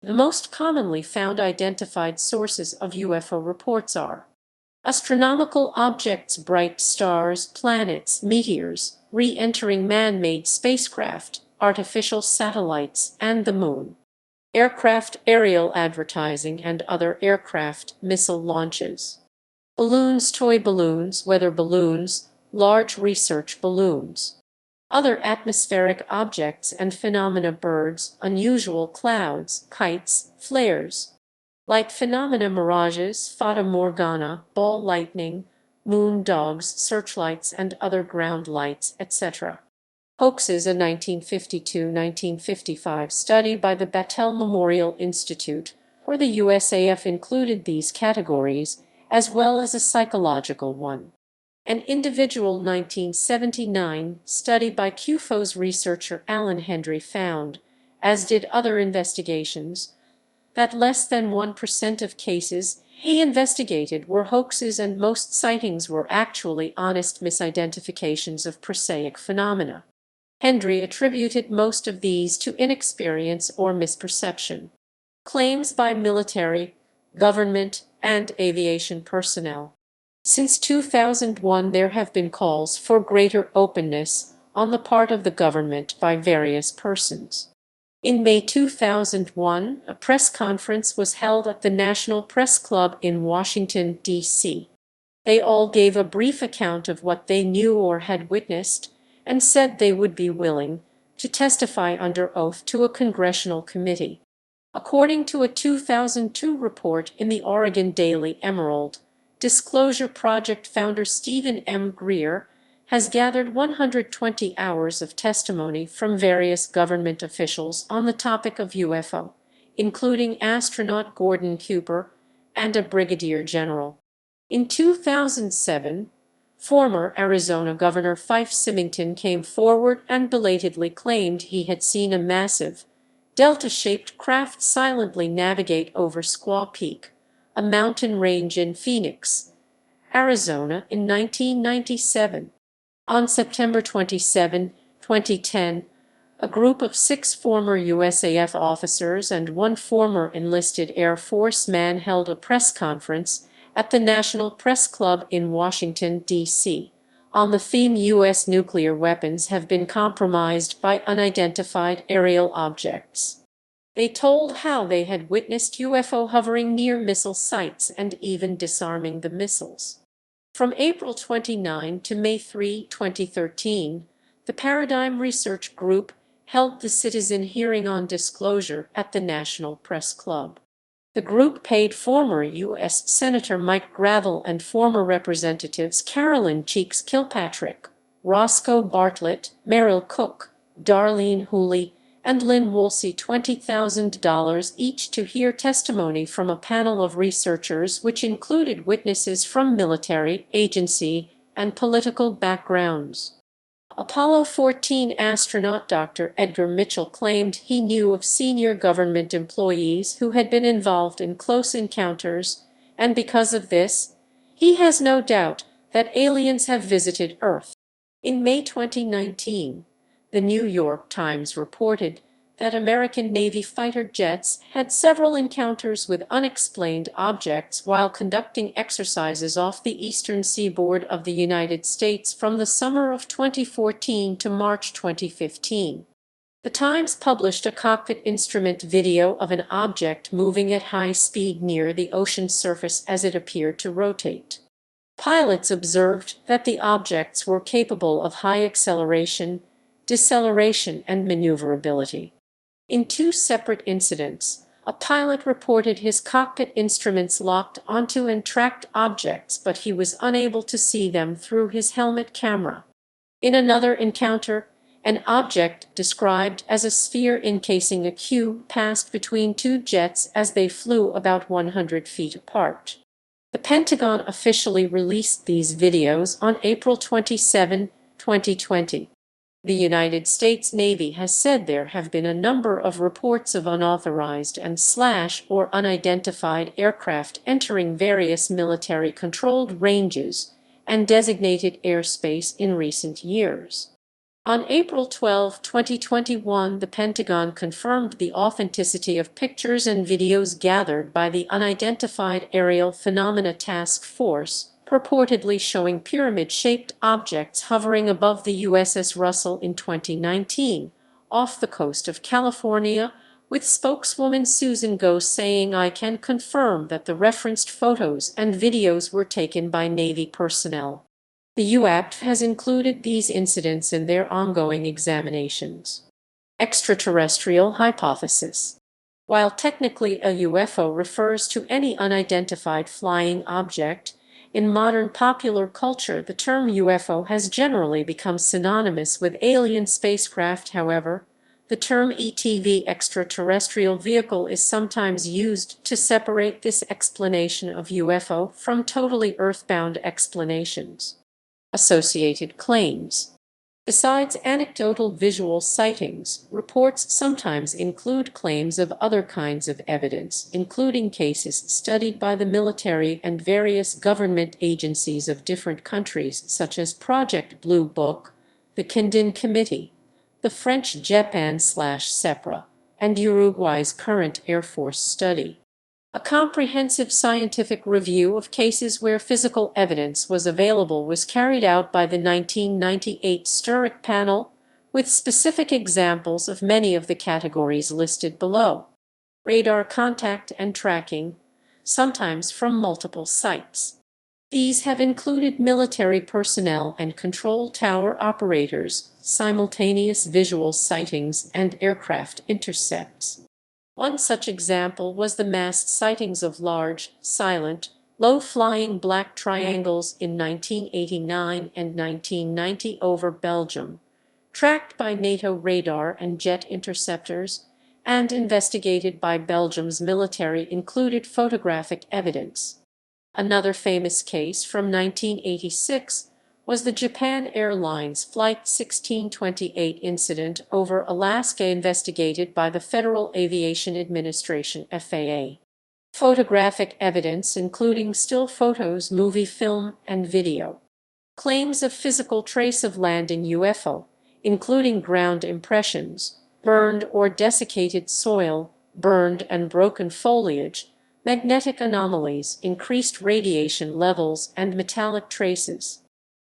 The most commonly found identified sources of UFO reports are astronomical objects, bright stars, planets, meteors, re-entering man-made spacecraft, artificial satellites, and the moon. Aircraft aerial advertising and other aircraft missile launches. Balloons, toy balloons, weather balloons, large research balloons. Other atmospheric objects and phenomena, birds, unusual clouds, kites, flares. Light phenomena, mirages, fata morgana, ball lightning, moon dogs, searchlights and other ground lights, etc. Hoaxes. A 1952-1955 study by the Battelle Memorial Institute for the USAF included these categories, as well as a psychological one. An individual 1979 study by UFOs researcher Alan Hendry found, as did other investigations, that less than 1% of cases he investigated were hoaxes and most sightings were actually honest misidentifications of prosaic phenomena. Hendry attributed most of these to inexperience or misperception. Claims by military, government, and aviation personnel. Since 2001, there have been calls for greater openness on the part of the government by various persons. In May 2001, a press conference was held at the National Press Club in Washington, D.C. They all gave a brief account of what they knew or had witnessed and said they would be willing to testify under oath to a congressional committee. According to a 2002 report in the Oregon Daily Emerald, Disclosure Project founder Stephen M. Greer has gathered 120 hours of testimony from various government officials on the topic of UFO, including astronaut Gordon Cooper and a brigadier general. In 2007, former Arizona Governor Fife Symington came forward and belatedly claimed he had seen a massive, delta-shaped craft silently navigate over Squaw Peak, a mountain range in Phoenix, Arizona, in 1997. On September 27, 2010, a group of 6 former USAF officers and 1 former enlisted Air Force man held a press conference at the National Press Club in Washington, D.C., on the theme U.S. nuclear weapons have been compromised by unidentified aerial objects. They told how they had witnessed UFO hovering near missile sites and even disarming the missiles. From April 29 to May 3, 2013, the Paradigm Research Group held the citizen hearing on disclosure at the National Press Club. The group paid former U.S. Senator Mike Gravel and former Representatives Carolyn Cheeks Kilpatrick, Roscoe Bartlett, Merrill Cook, Darlene Hooley, and Lynn Woolsey $20,000 each to hear testimony from a panel of researchers which included witnesses from military, agency, and political backgrounds. Apollo 14 astronaut Dr. Edgar Mitchell claimed he knew of senior government employees who had been involved in close encounters, and because of this, he has no doubt that aliens have visited Earth. In May 2019, the New York Times reported that American Navy fighter jets had several encounters with unexplained objects while conducting exercises off the eastern seaboard of the United States from the summer of 2014 to March 2015. The Times published a cockpit instrument video of an object moving at high speed near the ocean surface as it appeared to rotate. Pilots observed that the objects were capable of high acceleration, deceleration, and maneuverability. In two separate incidents, a pilot reported his cockpit instruments locked onto and tracked objects, but he was unable to see them through his helmet camera. In another encounter, an object described as a sphere encasing a cube passed between two jets as they flew about 100 feet apart. The Pentagon officially released these videos on April 27, 2020. The United States Navy has said there have been a number of reports of unauthorized and/or unidentified aircraft entering various military-controlled ranges and designated airspace in recent years. On April 12, 2021, the Pentagon confirmed the authenticity of pictures and videos gathered by the Unidentified Aerial Phenomena Task Force, purportedly showing pyramid-shaped objects hovering above the USS Russell in 2019, off the coast of California, with spokeswoman Susan Goh saying, "I can confirm that the referenced photos and videos were taken by Navy personnel." The UAPT has included these incidents in their ongoing examinations. Extraterrestrial hypothesis. While technically a UFO refers to any unidentified flying object, in modern popular culture the term UFO has generally become synonymous with alien spacecraft. However, the term ETV, extraterrestrial vehicle, is sometimes used to separate this explanation of UFO from totally earthbound explanations. Associated claims. Besides anecdotal visual sightings, reports sometimes include claims of other kinds of evidence, including cases studied by the military and various government agencies of different countries, such as Project Blue Book, the Kandin Committee, the French Japan/SEPRA, and Uruguay's current Air Force study. A comprehensive scientific review of cases where physical evidence was available was carried out by the 1998 Sturrock panel, with specific examples of many of the categories listed below. Radar contact and tracking, sometimes from multiple sites. These have included military personnel and control tower operators, simultaneous visual sightings, and aircraft intercepts. One such example was the massed sightings of large, silent, low-flying black triangles in 1989 and 1990 over Belgium, tracked by NATO radar and jet interceptors, and investigated by Belgium's military included photographic evidence. Another famous case from 1986 was the Japan Airlines Flight 1628 incident over Alaska, investigated by the Federal Aviation Administration (FAA). Photographic evidence including still photos, movie film, and video. Claims of physical trace of landing UFO, including ground impressions, burned or desiccated soil, burned and broken foliage, magnetic anomalies, increased radiation levels, and metallic traces.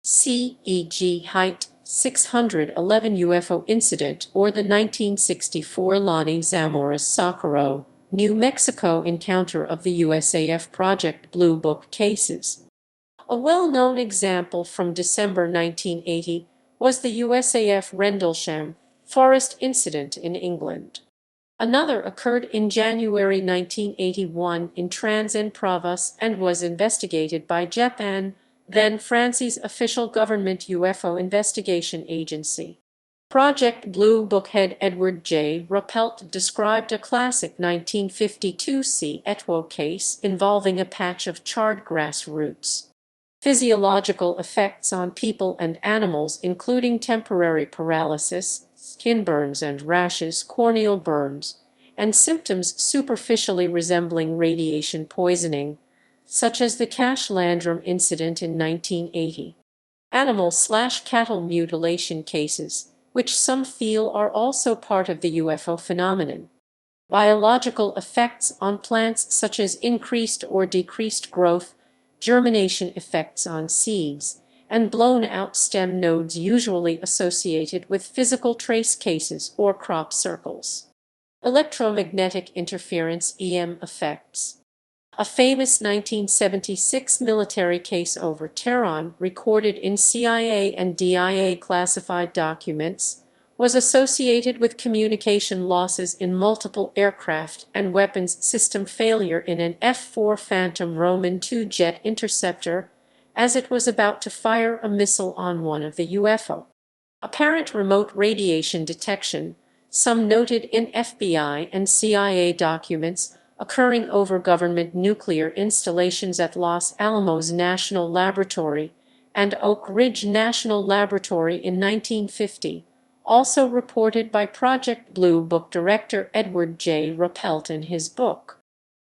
C.e.g. Height 611 UFO incident or the 1964 Lonnie Zamora's Socorro, New Mexico encounter of the USAF Project Blue Book cases. A well-known example from December 1980 was the USAF Rendlesham forest incident in England. Another occurred in January 1981 in Trans-in-Provence and was investigated by Japan, then France's official government UFO investigation agency. Project Blue Book head Edward J. Ruppelt described a classic 1952 C. Etwo case involving a patch of charred grass roots. Physiological effects on people and animals, including temporary paralysis, skin burns and rashes, corneal burns, and symptoms superficially resembling radiation poisoning, such as the Cash Landrum incident in 1980. Animal/cattle mutilation cases, which some feel are also part of the UFO phenomenon. Biological effects on plants such as increased or decreased growth, germination effects on seeds, and blown-out stem nodes usually associated with physical trace cases or crop circles. Electromagnetic interference (EM) effects. A famous 1976 military case over Tehran, recorded in CIA and DIA classified documents, was associated with communication losses in multiple aircraft and weapons system failure in an F-4 Phantom Roman II jet interceptor as it was about to fire a missile on one of the UFO. Apparent remote radiation detection, some noted in FBI and CIA documents, occurring over government nuclear installations at Los Alamos National Laboratory and Oak Ridge National Laboratory in 1950, also reported by Project Blue Book director Edward J. Ruppelt in his book.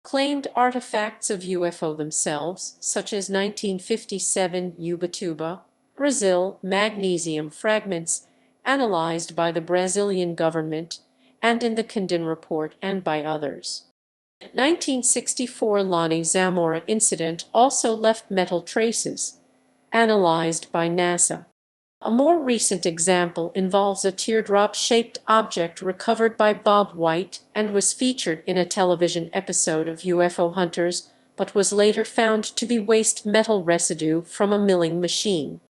Claimed artifacts of UFO themselves, such as 1957 Ubatuba, Brazil, magnesium fragments, analyzed by the Brazilian government, and in the Condon Report and by others. 1964 Lonnie Zamora incident also left metal traces, analyzed by NASA. A more recent example involves a teardrop-shaped object recovered by Bob White and was featured in a television episode of UFO Hunters, but was later found to be waste metal residue from a milling machine.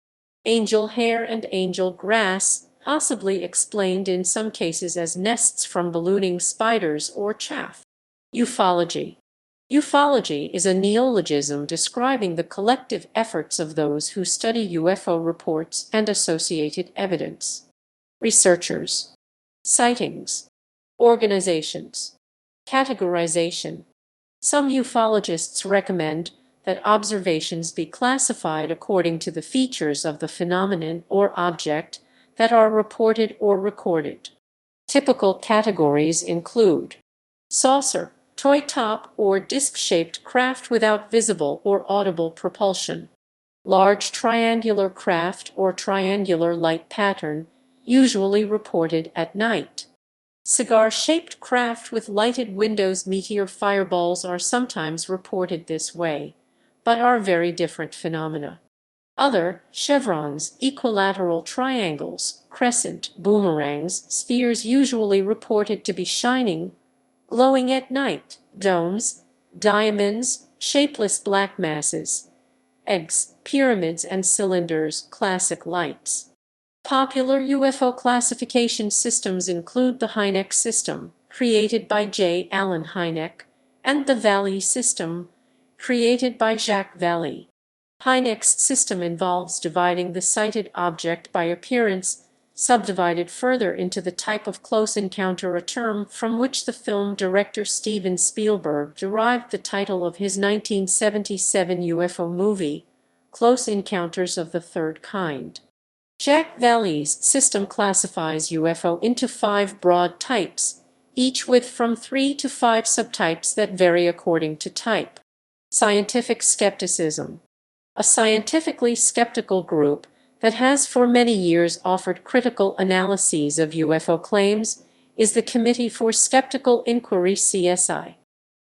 Angel hair and angel grass, possibly explained in some cases as nests from ballooning spiders or chaff. Ufology. Ufology is a neologism describing the collective efforts of those who study UFO reports and associated evidence. Researchers. Sightings. Organizations. Categorization. Some ufologists recommend that observations be classified according to the features of the phenomenon or object that are reported or recorded. Typical categories include saucer, toy top or disc-shaped craft without visible or audible propulsion. Large triangular craft or triangular light pattern, usually reported at night. Cigar-shaped craft with lighted windows. Meteor fireballs are sometimes reported this way, but are very different phenomena. Other chevrons, equilateral triangles, crescent, boomerangs, spheres usually reported to be shining, glowing at night, domes, diamonds, shapeless black masses, eggs, pyramids and cylinders, classic lights. Popular UFO classification systems include the Hynek system, created by J. Allen Hynek, and the Valley system, created by Jacques Vallée. Hynek's system involves dividing the sighted object by appearance, subdivided further into the type of close encounter, a term from which the film director Steven Spielberg derived the title of his 1977 UFO movie, Close Encounters of the Third Kind. Jacques Vallée's system classifies UFO into 5 broad types, each with from 3 to 5 subtypes that vary according to type. Scientific skepticism. A scientifically skeptical group that has for many years offered critical analyses of UFO claims is the Committee for Skeptical Inquiry (CSI).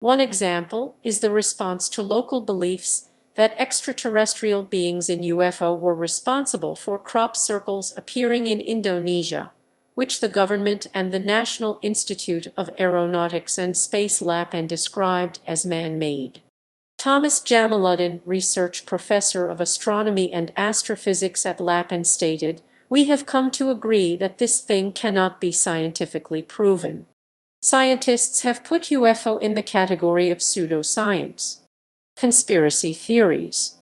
One example is the response to local beliefs that extraterrestrial beings in UFO were responsible for crop circles appearing in Indonesia, which the government and the National Institute of Aeronautics and Space Lapan described as man-made. Thomas Jamaluddin, research professor of astronomy and astrophysics at LAPN, stated, "We have come to agree that this thing cannot be scientifically proven." Scientists have put UFO in the category of pseudoscience. Conspiracy theories.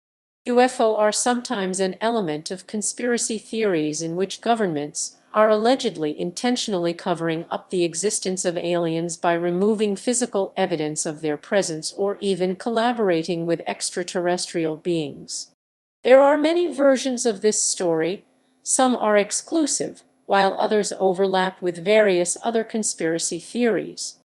UFO are sometimes an element of conspiracy theories in which governments are allegedly intentionally covering up the existence of aliens by removing physical evidence of their presence or even collaborating with extraterrestrial beings. There are many versions of this story. Some are exclusive, while others overlap with various other conspiracy theories.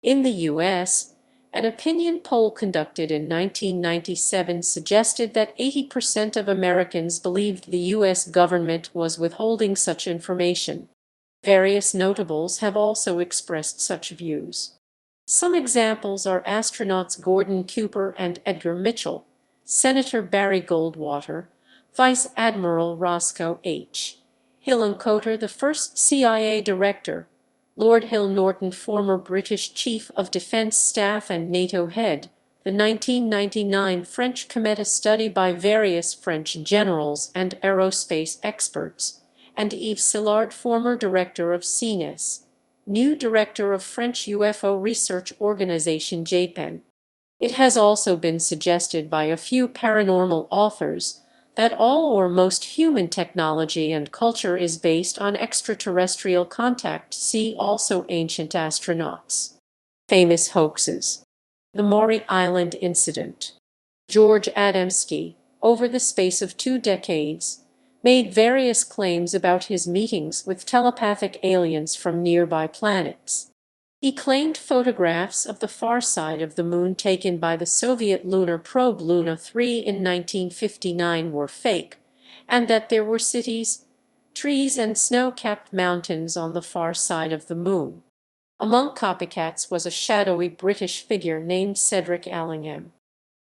In the U.S., an opinion poll conducted in 1997 suggested that 80% of Americans believed the U.S. government was withholding such information. Various notables have also expressed such views. Some examples are astronauts Gordon Cooper and Edgar Mitchell, Senator Barry Goldwater, Vice Admiral Roscoe H. Hillenkoetter, the first CIA director, Lord Hill Norton, former British Chief of Defence Staff and NATO head, the 1999 French Cometa study by various French generals and aerospace experts, and Yves Szilard, former director of CNES, new director of French UFO research organization JPEN. It has also been suggested by a few paranormal authors that all or most human technology and culture is based on extraterrestrial contact. See also ancient astronauts. Famous hoaxes. The Maury Island incident. George Adamski, over the space of 2 decades, made various claims about his meetings with telepathic aliens from nearby planets. He claimed photographs of the far side of the moon taken by the Soviet lunar probe Luna 3 in 1959 were fake, and that there were cities, trees, and snow-capped mountains on the far side of the moon. Among copycats was a shadowy British figure named Cedric Allingham.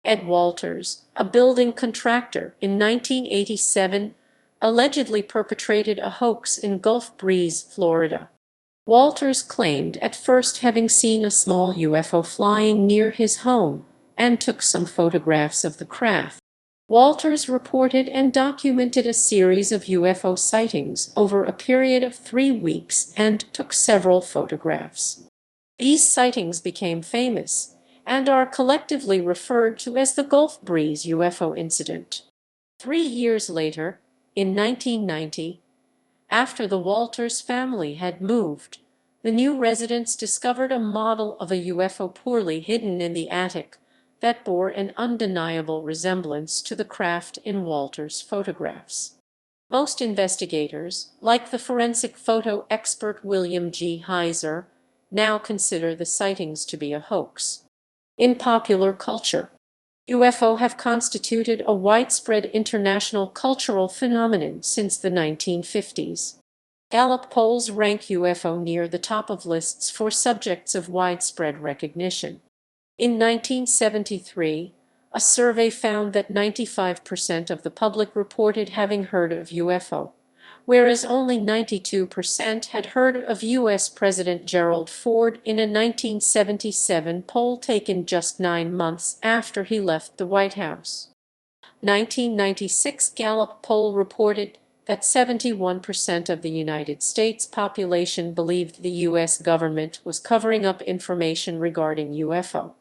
Ed Walters, a building contractor, in 1987 allegedly perpetrated a hoax in Gulf Breeze, Florida. Walters claimed at first having seen a small UFO flying near his home and took some photographs of the craft. Walters reported and documented a series of UFO sightings over a period of 3 weeks and took several photographs. These sightings became famous and are collectively referred to as the Gulf Breeze UFO incident. 3 years later, in 1990, after the Walters family had moved, the new residents discovered a model of a UFO poorly hidden in the attic that bore an undeniable resemblance to the craft in Walters' photographs. Most investigators, like the forensic photo expert William G. Heiser, now consider the sightings to be a hoax. In popular culture, UFO have constituted a widespread international cultural phenomenon since the 1950s. Gallup polls rank UFO near the top of lists for subjects of widespread recognition. In 1973, a survey found that 95% of the public reported having heard of UFO, whereas only 92% had heard of U.S. President Gerald Ford in a 1977 poll taken just 9 months after he left the White House. 1996 Gallup poll reported that 71% of the United States population believed the U.S. government was covering up information regarding UFO.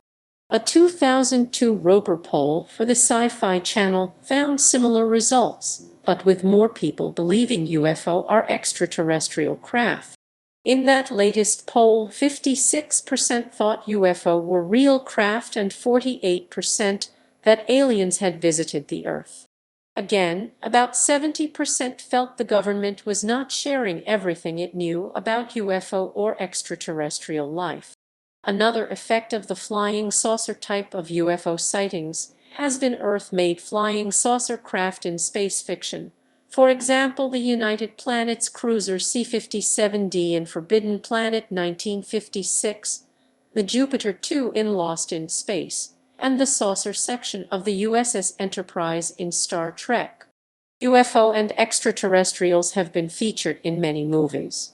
A 2002 Roper poll for the Sci-Fi Channel found similar results, but with more people believing UFO are extraterrestrial craft. In that latest poll, 56% thought UFO were real craft and 48% that aliens had visited the Earth. Again, about 70% felt the government was not sharing everything it knew about UFO or extraterrestrial life. Another effect of the flying saucer type of UFO sightings has been Earth-made flying saucer craft in space fiction. For example, the United Planets cruiser C-57D in Forbidden Planet 1956, the Jupiter 2 in Lost in Space, and the saucer section of the USS Enterprise in Star Trek. UFO and extraterrestrials have been featured in many movies.